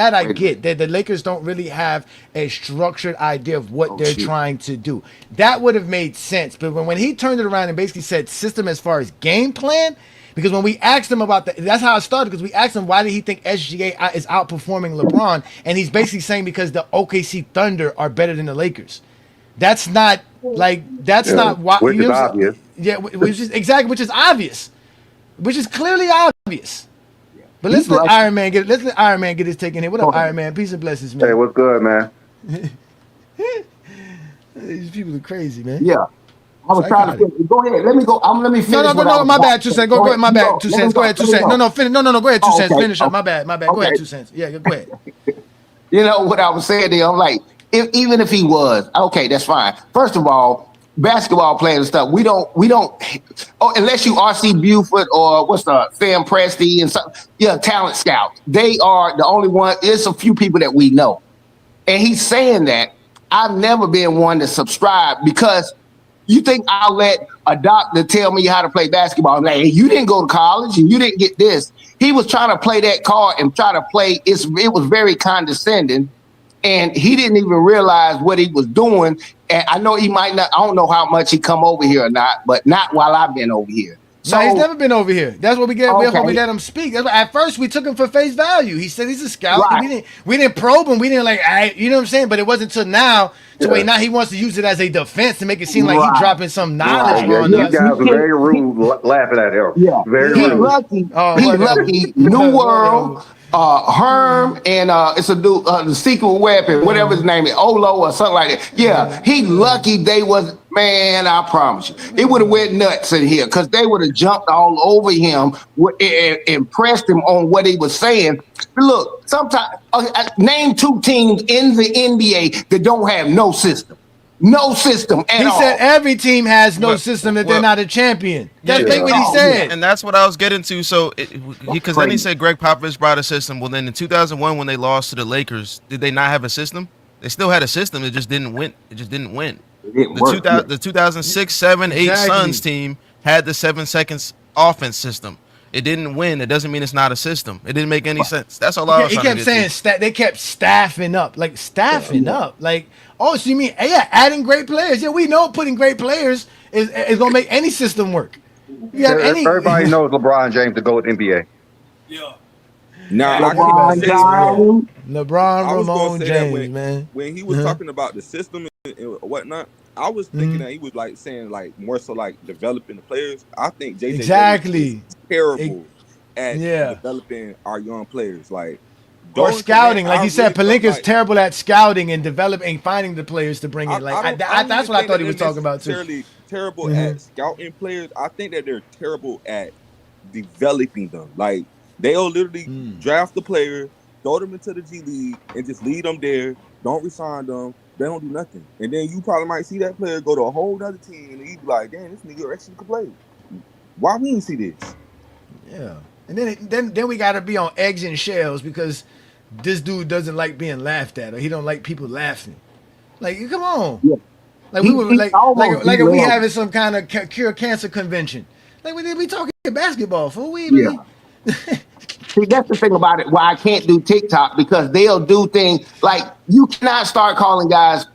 That the Lakers don't really have a structured idea of what they're trying to do. That would have made sense. But when he turned it around and basically said system as far as game plan, because when we asked him about that, that's how it started, because we asked him why did he think SGA is outperforming LeBron, and he's basically saying because the OKC Thunder are better than the Lakers. That's not not why. Which is obvious. Yeah, which is obvious, which is clearly obvious. But let's let Iron Man get his take in here. What up, Iron Man? Peace and blessings, man. Hey, what's good, man? These people are crazy, man. Yeah. I was trying to go ahead. Let me go. Let me finish. No, my bad. 2 cents. Go ahead. My bad. 2 cents. Go ahead. 2 cents. No, finish. No. Go ahead. 2 cents. Finish up. My bad. Go ahead. 2 cents. Yeah, go ahead. You know what I was saying there? I'm like, even if he was, okay, that's fine. First of all, basketball players and stuff, we don't unless you RC Buford or what's the Sam Presti and some talent scouts. They are the only one. There's a few people that we know. And he's saying that. I've never been one to subscribe because you think I'll let a doctor tell me how to play basketball? Like, hey, you didn't go to college and you didn't get this. He was trying to play that card and try to play. It was very condescending. And he didn't even realize what he was doing. And I know he might not, I don't know how much he come over here or not, but not while I've been over here. So, no, he's never been over here. That's what we get. Okay. We let him speak. That's at first we took him for face value. He said he's a scout. Right. We didn't probe him. We didn't you know what I'm saying? But it wasn't until now where now he wants to use it as a defense to make it seem like he's dropping some knowledge on us. You guys are very rude laughing at him. Yeah. Very rude. He's lucky. New World. Herm and it's a dude, the secret weapon, whatever his name is, Olo or something like that. Yeah, he lucky they was, man, I promise you. It would have went nuts in here because they would have jumped all over him and pressed him on what he was saying. Look, sometimes, name 2 teams in the NBA that don't have no system. No system at all. He said every team has no system if they're not a champion. That's what he said. And that's what I was getting to. So, because then he said Greg Popovich brought a system. Well, then in 2001, when they lost to the Lakers, did they not have a system? They still had a system. It just didn't win. The 2006, 7, 8 Suns team had the 7 seconds offense system. It didn't win. It doesn't mean it's not a system. It didn't make any sense. That's all I was trying to get to. He kept saying they kept staffing up. Like, oh, so you mean, adding great players. Yeah, we know putting great players is going to make any system work. Everybody knows LeBron James to go with NBA. Yeah. Now, LeBron Ramon James, man. When he was talking about the system and whatnot, I was thinking that he was like saying like more so like developing the players. I think JJ is terrible at developing our young players, like or scouting. Like he said, Pelinka's terrible at scouting and developing, finding the players to bring in. Like that's what I thought he was talking about too. Terrible at scouting players. I think that they're terrible at developing them. Like they'll literally draft the player, throw them into the G League and just leave them there. Don't resign them. They don't do nothing. And then you probably might see that player go to a whole other team and you be like, damn, this nigga actually could play. Why we didn't see this? Yeah. And then we got to be on eggs and shells because this dude doesn't like being laughed at or he don't like people laughing. Like, come on. Yeah. Like we were like if we derailed. having some kind of cure cancer convention. Like we talking basketball, fool. Yeah. See, that's the thing about it. Why I can't do TikTok because they'll do things like you cannot start calling guys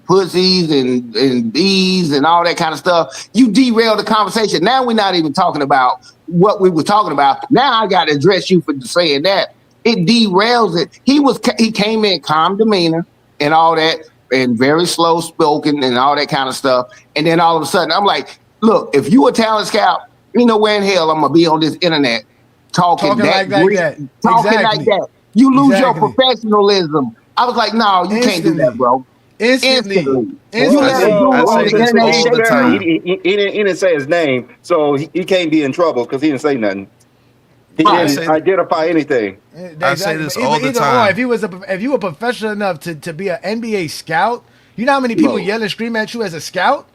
pussies and bees and all that kind of stuff. You derail the conversation. Now we're not even talking about what we were talking about. Now I got to address you for saying that. It derails it. He came in calm demeanor and all that and very slow spoken and all that kind of stuff. And then all of a sudden I'm like, look, if you a talent scout, you know where in hell I'm gonna be on this internet talking that. Talking like that. You lose your professionalism. I was like, no, you can't do that, bro. Instantly. You let him do it on the internet. He didn't say his name, so he can't be in trouble because he didn't say nothing. He didn't identify anything. I say this all the time. If you were professional enough to be an NBA scout, you know how many people yell and scream at you as a scout?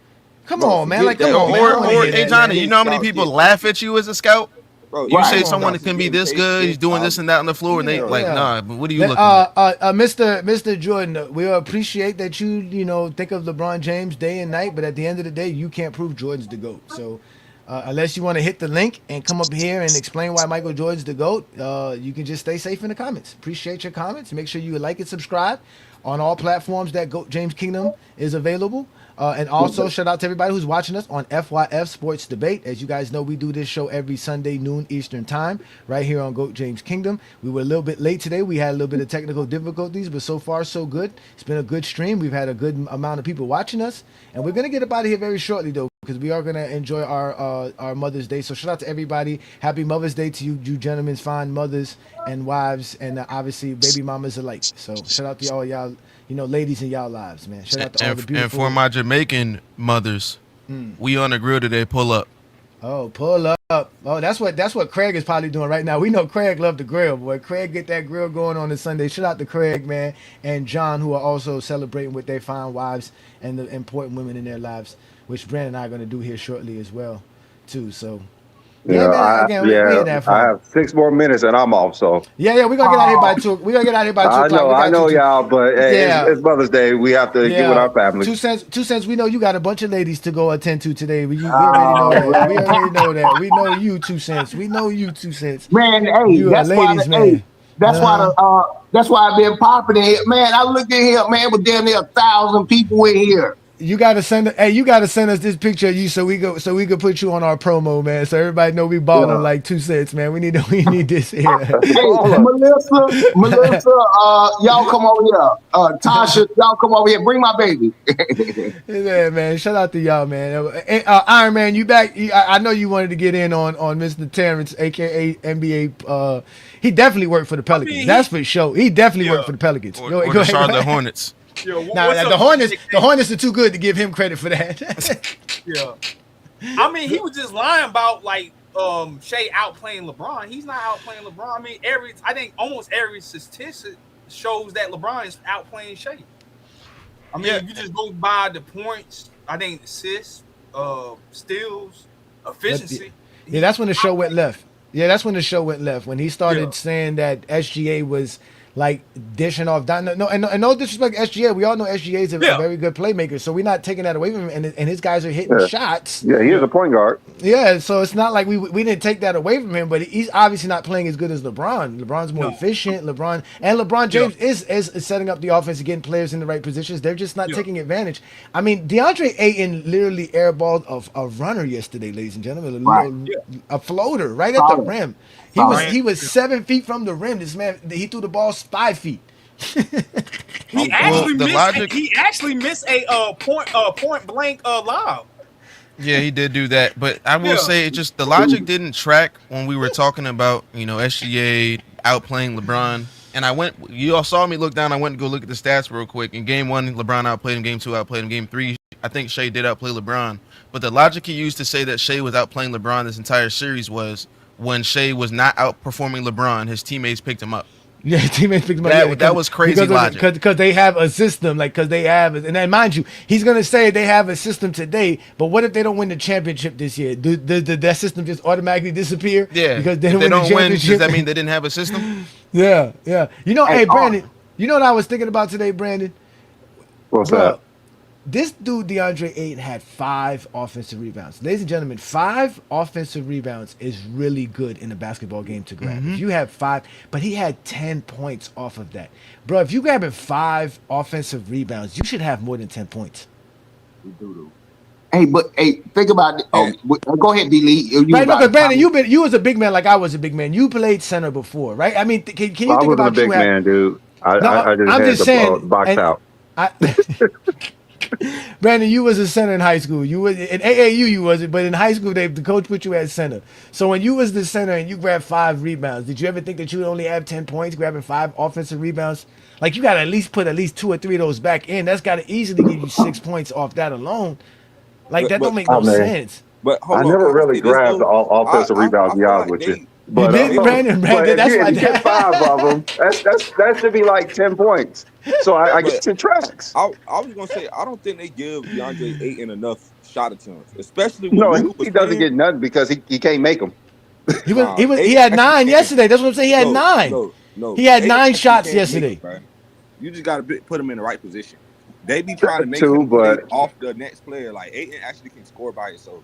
Come on, man. Like, come on, man. Or hey, Johnny, you know how many people laugh at you as a scout? Bro, you say someone that can be this good, he's doing this and that on the floor, and they nah. But what are you looking at? Mr. Jordan, we appreciate that you think of LeBron James day and night, but at the end of the day, you can't prove Jordan's the GOAT. So unless you want to hit the link and come up here and explain why Michael Jordan's the GOAT, you can just stay safe in the comments. Appreciate your comments. Make sure you like and subscribe on all platforms that GOAT James Kingdom is available. And also, shout out to everybody who's watching us on FYF Sports Debate. As you guys know, we do this show every Sunday, noon Eastern time, right here on GOAT James Kingdom. We were a little bit late today. We had a little bit of technical difficulties, but so far, so good. It's been a good stream. We've had a good amount of people watching us. And we're going to get up out of here very shortly, though, because we are going to enjoy our Mother's Day. So shout out to everybody. Happy Mother's Day to you gentlemen, fine mothers and wives, and obviously baby mamas alike. So shout out to all y'all, ladies in y'all lives, man. Shout out to all the beautiful. And for my Jamaican mothers, we on the grill today. Pull up. Oh, pull up. Oh, that's what Craig is probably doing right now. We know Craig love the grill, boy. Craig get that grill going on this Sunday. Shout out to Craig, man, and John, who are also celebrating with their fine wives and the important women in their lives, which Brandon and I are going to do here shortly as well, too. So. I have 6 more minutes and I'm off. So we're gonna get out here by 2. We're gonna get out here by 2 o'clock. I know y'all, but hey, it's Mother's Day. We have to get with our family. 2 cents. We know you got a bunch of ladies to go attend to today. We already know that. We already know that. We know you 2 cents. We know you 2 cents. Man, hey, you that's ladies, why. man. Hey, that's why I've been popping in here, man. I looked in here, man, with damn near 1,000 people in here. You gotta send us this picture of you so we could put you on our promo, man. So everybody know we balling like 2 cents, man. We need this here. Hey, Melissa, y'all come over here. Tasha, y'all come over here. Bring my baby. Yeah, man. Shout out to y'all, man. Iron Man, you back? I know you wanted to get in on Mr. Terrence, aka NBA. He definitely worked for the Pelicans. That's for sure. He definitely worked for the Pelicans. Or the Charlotte Hornets. Now the Hornets are too good to give him credit for that. Yeah, I mean he was just lying about Shea outplaying LeBron. He's not outplaying LeBron. I mean I think almost every statistic shows that LeBron is outplaying Shea. I mean if you just go by the points, I think assists, steals, efficiency. Yeah, that's when the show went left. When he started saying that SGA was like dishing off. No disrespect to SGA. We all know SGA is a very good playmaker, so we're not taking that away from him. And his guys are hitting shots. Yeah, he is a point guard. Yeah, so it's not like we didn't take that away from him, but he's obviously not playing as good as LeBron. LeBron's more efficient. LeBron James is setting up the offense and getting players in the right positions. They're just not taking advantage. I mean, DeAndre Ayton literally airballed a runner yesterday, ladies and gentlemen. A floater right at the rim. He was 7 feet from the rim. This man, he threw the ball 5 feet. He actually missed a point blank lob. Yeah, he did do that. But I will say, the logic didn't track when we were talking about SGA outplaying LeBron. And you all saw me look down. I went to go look at the stats real quick. In game 1, LeBron outplayed him. Game 2, outplayed him. Game 3, I think Shea did outplay LeBron. But the logic he used to say that Shea was outplaying LeBron this entire series was when Shea was not outperforming LeBron, his teammates picked him up. Yeah, teammates picked him up. That was crazy logic. Because they have a system, and then mind you, he's gonna say they have a system today, but what if they don't win the championship this year? Does that system just automatically disappear? Yeah, because if they don't win, does that mean they didn't have a system? Yeah. Hey, Brandon, you know what I was thinking about today, Brandon? What's Bro, that? this dude, DeAndre Ayton, had 5 offensive rebounds. Ladies and gentlemen, 5 offensive rebounds is really good in a basketball game to grab. If you have 5, but he had 10 points off of that. Bro, if you grabbing 5 offensive rebounds, you should have more than 10 points. Hey, think about it. Oh, go ahead, delete. Right, because Brandon, you was a big man like I was a big man. You played center before, right? I mean, can you think I wasn't about a big man, dude. I I'm just just had saying, the box out. Brandon, you was a center in high school. You was in AAU, you wasn't, but in high school, the coach put you at center. So when you was the center and you grabbed 5 rebounds, did you ever think that you would only have 10 points grabbing 5 offensive rebounds? Like you got to at least put at least 2 or 3 of those back in. That's got to easily give you 6 points off that alone. Like that don't make no sense. But I never really grabbed the offensive rebounds, to be honest with you. But, you did, Brandon. But That's if why you get 5 of them, that should be like 10 points. So I guess it tracks. I was gonna say I don't think they give DeAndre Ayton enough shot attempts, especially when No, Luka was he doesn't playing. get nothing because he can't make them. He had 9 yesterday. That's what I'm saying. He had 9. No. He had 9 Ayton shots can't yesterday. make it, you just gotta put him in the right position. They be trying to make Too, him play but- off the next player. Like Ayton actually can score by himself.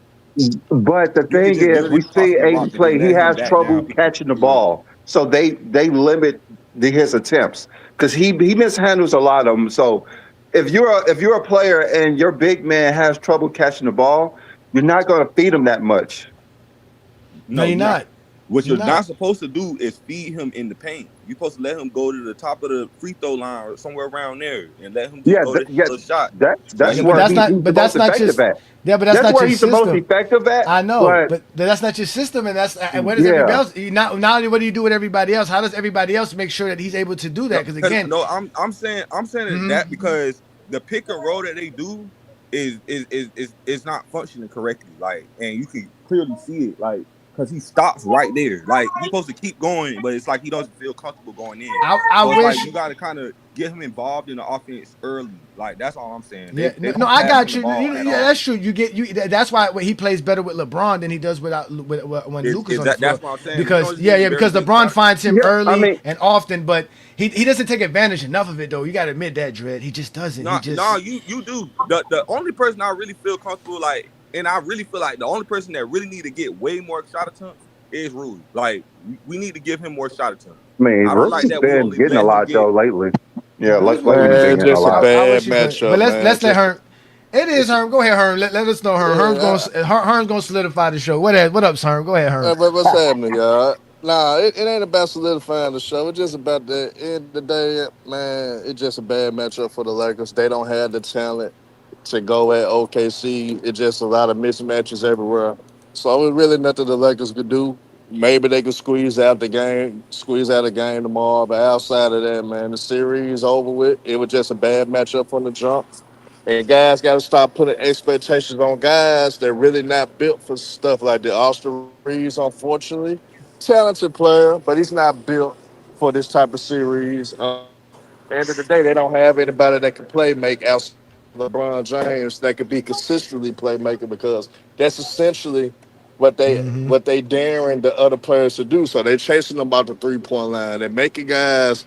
But the thing just is, literally we see toss the Aiden rock and play. then He let him has back trouble down. catching the ball, so they limit his attempts because he mishandles a lot of them. So if you're a player and your big man has trouble catching the ball, you're not going to feed him that much. No, you're not. What You're you're not. not supposed to do is feed him in the paint. You're supposed to let him go to the top of the free throw line or somewhere around there and let him just go to the shot. That's Yeah, where but he's but that's the not most just. effective at. Yeah, but that's not where your he's the system. most effective at. I know, but that's not your system, and that's and what does everybody else? Not only what do you do with everybody else? How does everybody else make sure that he's able to do that? Because again, I'm saying that because the pick and roll that they do is not functioning correctly. Like, and you can clearly see it. Like, because he stops right there. Like, he's supposed to keep going, but it's like he doesn't feel comfortable going in. I so wish like you got to kind of get him involved in the offense early. Like, that's all I'm saying. Yeah, They no, don't I pass got him you. the ball at all. That's true. That's why he plays better with LeBron than he does when Luka's on the floor. That's what I'm saying. Because because LeBron finds him early and often, but he doesn't take advantage enough of it though. You got to admit that, Dredd. He just doesn't. No, you do. The only person I really feel comfortable and I really feel like the only person that really need to get way more shot attempts is Rui. Like, we need to give him more shot attempts. I mean, Rui's been getting a lot though lately. Yeah, lately he's been getting a lot. Bad matchup. But let's let Herm. It is Herm. Go ahead, Herm. Let us know, Herm. Herm's gonna solidify the show. What up, Herm? Go ahead, Herm. What's happening, y'all? Nah, it ain't about solidifying the show. It's just about the end of the day, man. It's just a bad matchup for the Lakers. They don't have the talent to go at OKC. It's just a lot of mismatches everywhere. So it's really nothing the Lakers could do. Maybe they could squeeze out a game tomorrow. But outside of that, man, the series over with. It was just a bad matchup from the jump. And guys got to stop putting expectations on guys that really not built for stuff like that. Austin Reeves, unfortunately, talented player, but he's not built for this type of series. End of the day, they don't have anybody that can play make outside LeBron James that could be consistently playmaker because that's essentially what they daring the other players to do. So they're chasing them about the 3-point line. They're making guys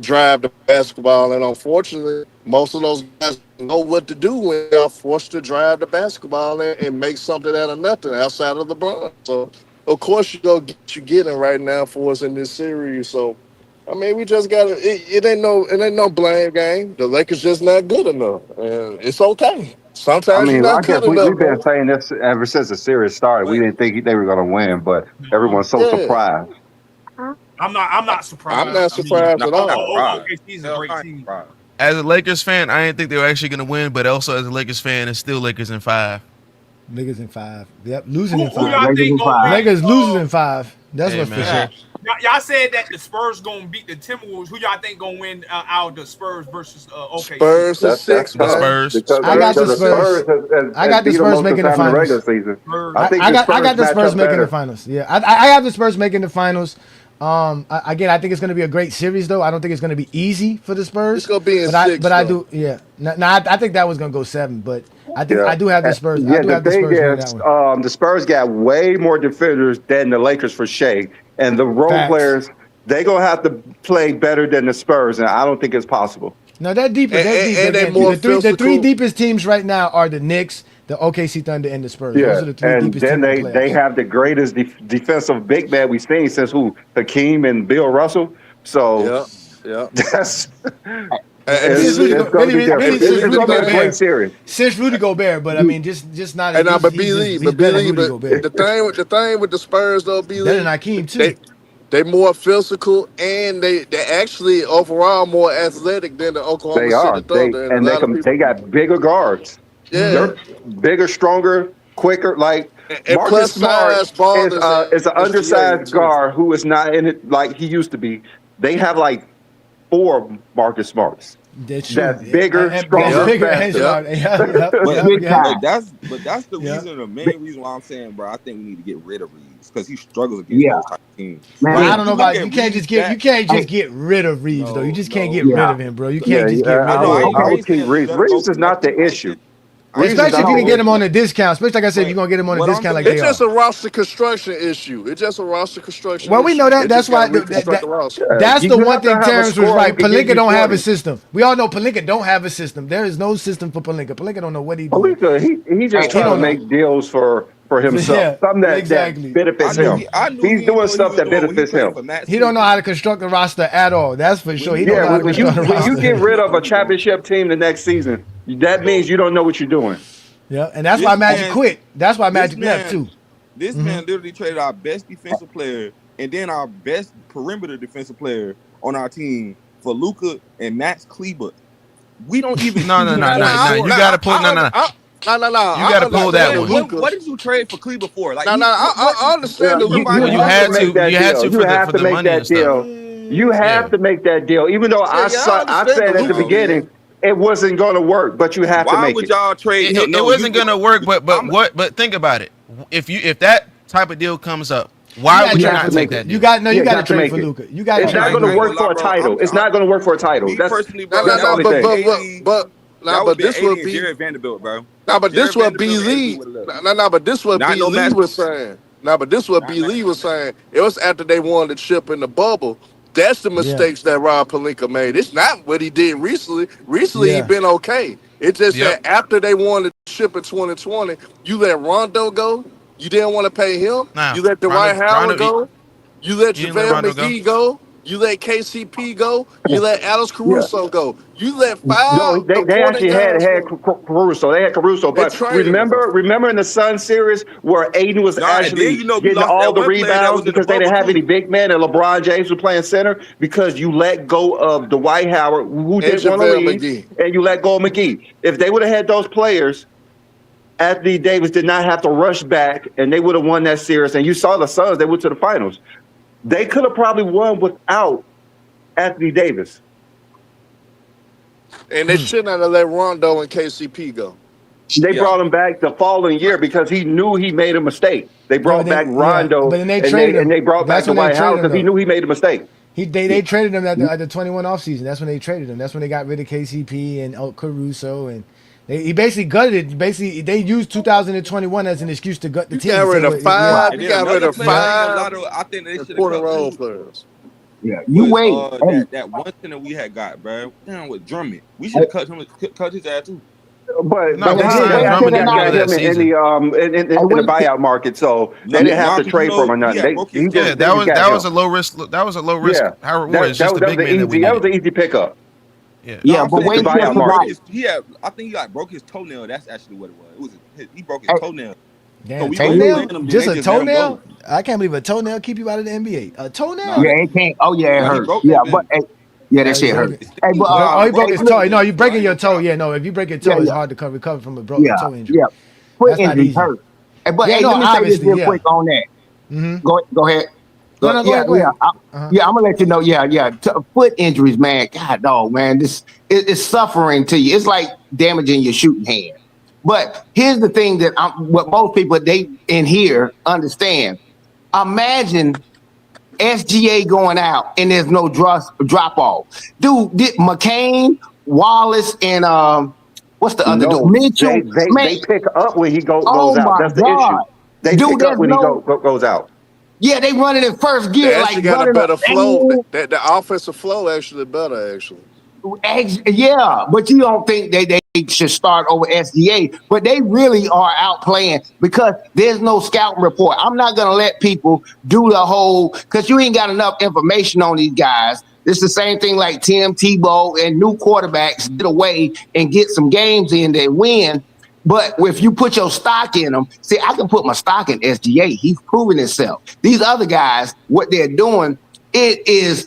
drive the basketball, and unfortunately, most of those guys know what to do when they're forced to drive the basketball and make something out of nothing outside of LeBron. So of course you go get what you're getting right now for us in this series. So I mean, we just gotta. It ain't no blame game. The Lakers just not good enough, and it's okay. Sometimes you're not good enough. We've been saying this ever since the series started. We didn't think they were going to win, but everyone's so surprised. I'm not surprised. I'm not surprised at all. OKC's a great team. As a Lakers fan, I didn't think they were actually going to win, but also as a Lakers fan, it's still Lakers in 5. Lakers in 5. Yep, losing in 5. Lakers losing in 5. That's what's for sure. Y'all said that the Spurs gonna beat the Timberwolves. Who y'all think gonna win out of the Spurs versus OKC? Spurs is 6. The Spurs. I got the Spurs. I got the Spurs making the finals. I got the Spurs making the finals. Yeah, I have the Spurs making the finals. Again, I think it's going to be a great series, though. I don't think it's going to be easy for the Spurs. It's gonna be in but six. But I do, yeah. I think that was going to go 7, but I think Yeah. I do have the Spurs. Yeah, I do the have the thing Spurs winning that is, one. the Spurs got way more defenders than the Lakers for Shea, and the role Facts. players they gonna have to play better than the Spurs, and I don't think it's possible. No, they're deeper. And- They're deep. and they Again, more the three physical. deepest teams right now are the Knicks, the OKC Thunder, and the Spurs. Yeah, Those are the 3 and deepest then teams in the they playoffs. have the greatest defensive big man we've seen since who? Hakeem and Bill Russell. So Yeah. that's Since Rudy it's going to be different. It's going to be a great series. Since Rudy Gobert, but I mean, just not. And now, but he's believe, better than Rudy Gobert. the thing with the Spurs though, Better believe than Hakeem too. they more physical and they actually overall more athletic than the Oklahoma They City are. Thunder. And a lot of people, They got bigger guards. Yeah. They're bigger, stronger, quicker. Like and Marcus plus Smart size ball is an undersized guard who is not in it like he used to be. They have like 4 Marcus Smarts. That's bigger, stronger, faster. But that's the reason, the main reason why I'm saying, bro, I think we need to get rid of Reeves because he struggles against those type of teams. Man, Like, I don't know about look you. at Can't just Reeves get rid of Reeves though. You just can't get rid of him, bro. You can't just get rid I of him. would keep Reeves. Reeves is not the issue. Especially if you can get him on a discount. Especially like I said, if you're gonna get him on a discount like it's they just are. a roster construction issue. It's just a roster construction. Well, we issue. know that. They That's just why. gotta reconstruct the roster. That's You the have one to thing have a Terrence was scorer right. who can give Pelinka you don't have a 20. system. We all know Pelinka don't have a system. There is no system for Pelinka. Pelinka don't know what he doing. Pelinka, he just trying to don't know. make deals for himself. Yeah, Something that exactly. benefits him. He's doing stuff that benefits him. He don't know how to construct a roster at all. That's for sure. He don't know how to when you construct a roster. get rid of a championship team the next season, that means you don't know what you're doing. Yeah, and that's why Magic quit. That's why Magic left too. This man literally traded our best defensive player and then our best perimeter defensive player on our team for Luka and Max Kleber. We don't even. No. You gotta pull. No. No. You gotta pull that one. What did you trade for Kleber for? Like, I understand the You had to. You had to for the money and stuff. You have to make that deal, even though I said at the beginning it wasn't going to work, but you have to make it. Why would y'all trade him? It wasn't gonna work, but think about it. If that type of deal comes up, why would you not take that deal? You got to trade for Luka. You got. It's not going to work for a title. It's not going to work for a title. That's personally, the only thing. But this would be Jared Vanderbilt, bro. But this what B Lee. But this what B Lee was saying. But this what B Lee was saying. It was after they won the chip in the bubble. That's the mistakes that Rob Pelinka made. It's not what he did recently. Recently, he been okay. It's just that after they won the chip in 2020, you let Rondo go. You didn't want to pay him. You let Dwight Howard go. You let JaVale McGee go. You let KCP go. You let Alex Caruso go. You let 5. No, they actually had Caruso. They had Caruso. But remember in the Sun series where Aiden was actually getting all the rebounds because they didn't have any big men and LeBron James was playing center because you let go of Dwight Howard, who didn't want to leave, and you let go of McGee. If they would have had those players, Anthony Davis did not have to rush back, and they would have won that series. And you saw the Suns; they went to the finals. They could have probably won without Anthony Davis. And they shouldn't have let Rondo and KCP go. They brought him back the following year because he knew he made a mistake. They brought back Rondo, but then they traded him. And they brought back Dwight Howard because he knew he made a mistake. They traded him at the 21 offseason. That's when they traded him. That's when they got rid of KCP and Caruso and. He basically gutted it. Basically, they used 2021 as an excuse to gut the team. You got rid of 5. You got rid of 5. I think they should have role players. Yeah, you wait. That one center we had got, bro. Down with Drummond, we should have cut his ass too. But they got him in the buyout market, so they didn't have to trade for him or nothing. That was a low risk. That was a low risk. Howard Ward is just a big man that was an easy pickup. Yeah, but wait I think he broke his toenail. That's actually what it was. He broke his toenail. Damn, toenail? Just a toenail? I can't believe a toenail keep you out of the NBA. A toenail? Yeah, it can't. Oh yeah, it hurts. Yeah, but that shit hurt. Hey, but he broke his toe. No, you breaking your toe. Yeah, no, if you break your toe, it's hard to recover from a broken toe injury. Yeah, foot injuries hurt. Hey, but let me say this real quick on that. Go ahead. Go ahead. I'm gonna let you know. Foot injuries, man. God, dog, man. It's suffering to you. It's like damaging your shooting hand. But here's the thing what most people they in here understand. Imagine SGA going out and there's no drop off. Dude, did McCain, Wallace, and what's the other dude? Mitchell. They pick up when he goes Oh out. my That's the God. issue. They Dude, pick up when he goes out. Yeah, they running in first They gear, actually like got a running better up. flow. The offensive flow actually better, actually. Yeah, but you don't think they should start over SGA, but they really are outplaying because there's no scouting report. I'm not going to let people do the whole, because you ain't got enough information on these guys. It's the same thing like Tim Tebow and new quarterbacks get away and get some games in they win. But if you put your stock in them, see, I can put my stock in SGA. He's proven himself. These other guys, what they're doing, it's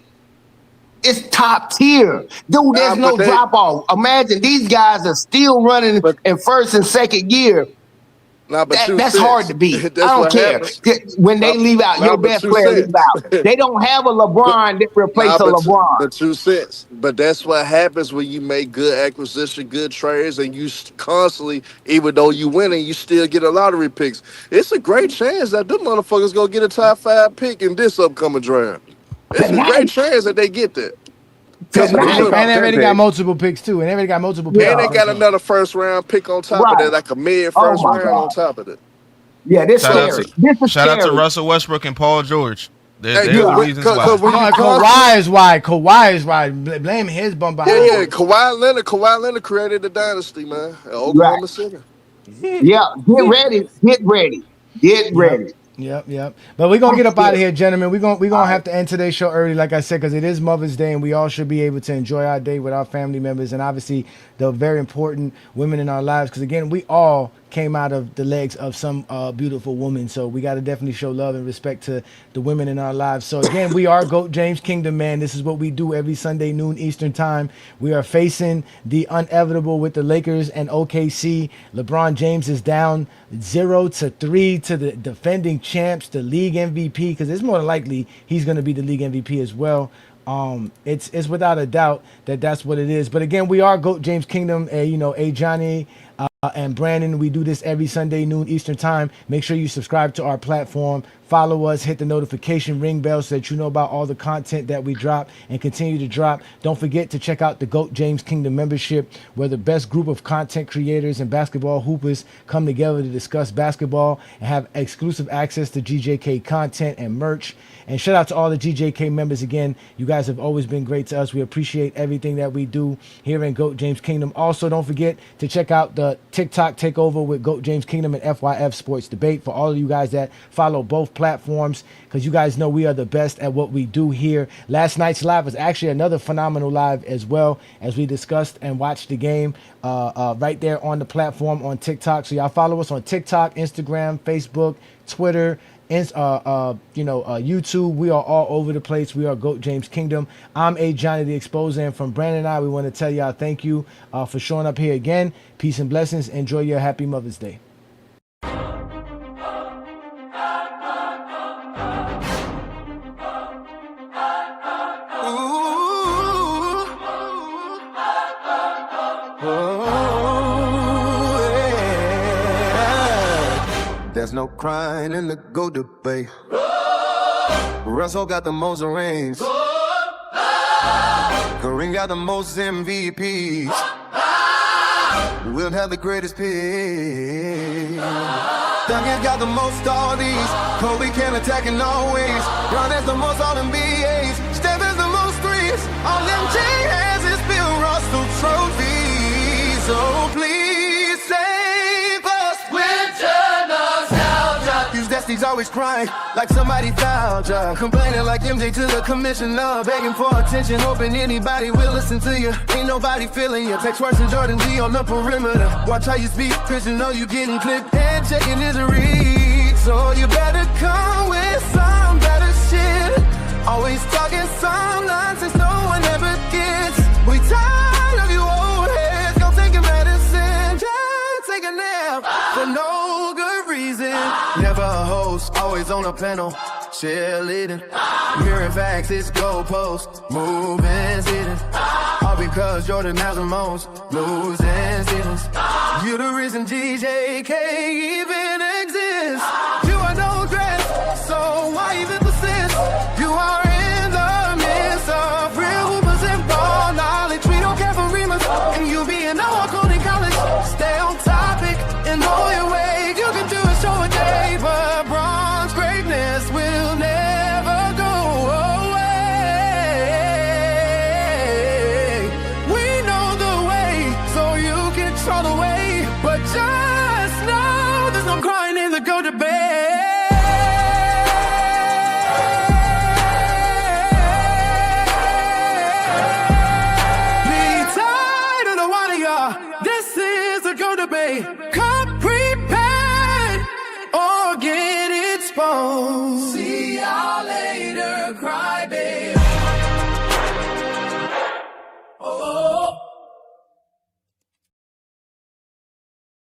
top tier. Dude, there's no drop off. Imagine these guys are still running in first and second gear. That's hard to beat. I don't care. When they leave out, your best player leave out. They don't have a LeBron that replace a LeBron. But 2 cents. But that's what happens when you make good acquisition, good trades, and you constantly, even though you winning, you still get a lottery picks. It's a great chance that them motherfuckers gonna get a top 5 pick in this upcoming draft. It's a great chance that they get that. And they already got multiple picks too. And they already got multiple picks. And they got another first round pick on top of that, like a mid first round on top of it. Yeah, Shout out to Russell Westbrook and Paul George. They're the reasons why. Kawhi is why. Kawhi is why. Blame his bum behind. Yeah. Kawhi Leonard created the dynasty, man. At Oklahoma City. Yeah, get ready. Yep. But we're gonna get up out of here, gentlemen. We're gonna have to end today's show early, like I said, because it is Mother's Day, and we all should be able to enjoy our day with our family members, and obviously the very important women in our lives. Because again, we all came out of the legs of some beautiful woman, so we got to definitely show love and respect to the women in our lives. So again, we are GOAT James Kingdom, man. This is what we do every Sunday noon Eastern time. We are facing the inevitable with the Lakers and OKC. LeBron James is down 0-3 to the defending champs, the league MVP, because it's more than likely he's going to be the league MVP as well. It's without a doubt that's what it is. But again, we are GOAT James Kingdom, Johnny and Brandon. We do this every Sunday noon Eastern time. Make sure you subscribe to our platform, follow us, hit the notification ring bell so that you know about all the content that we drop and continue to drop. Don't forget to check out the GOAT James Kingdom membership, where the best group of content creators and basketball hoopers come together to discuss basketball and have exclusive access to GJK content and merch. And shout out to all the GJK members again. You guys have always been great to us. We appreciate everything that we do here in GOAT James Kingdom. Also, don't forget to check out the TikTok takeover with GOAT James Kingdom and FYF Sports Debate for all of you guys that follow both platforms, because you guys know we are the best at what we do here. Last night's live was actually another phenomenal live as well, as we discussed and watched the game right there on the platform on TikTok. So y'all follow us on TikTok, Instagram, Facebook, Twitter, YouTube. We are all over the place. We are GOAT James Kingdom. I'm Johnny the Exposer, and from Brandon and I, we want to tell y'all thank you for showing up here again. Peace and blessings. Enjoy your happy Mother's Day. There's no crying in the GOAT debate. Russell got the most rings. Kareem got the most MVPs. We'll have the greatest pick. Duncan got the most all-these. Kobe can attack in all ways. Ron has the most all-NBAs. Steph has the most threes. All MJ has is Bill Russell trophies. So please save us. Winter nostalgia. Hughes Destiny's always crying like somebody fouled ya. Complaining like MJ to the commissioner. Begging for attention, hoping anybody will listen to you. Ain't nobody feeling you. Text worse than Jordan G on the perimeter. Watch how you speak, cause you know you getting clipped. And checking his read. So you better come with some better shit. Always talking some nonsense no one ever gets. We tired of you old heads. Go take a medicine. Just take a nap for no good reason. Never a host, always on a panel. Cheerleading, mirroring facts, it's goalpost. Moving, sitting. All because Jordan has the most losing seasons. You the reason GJK even exists. You are no dress, so why even persist? You are go to bed.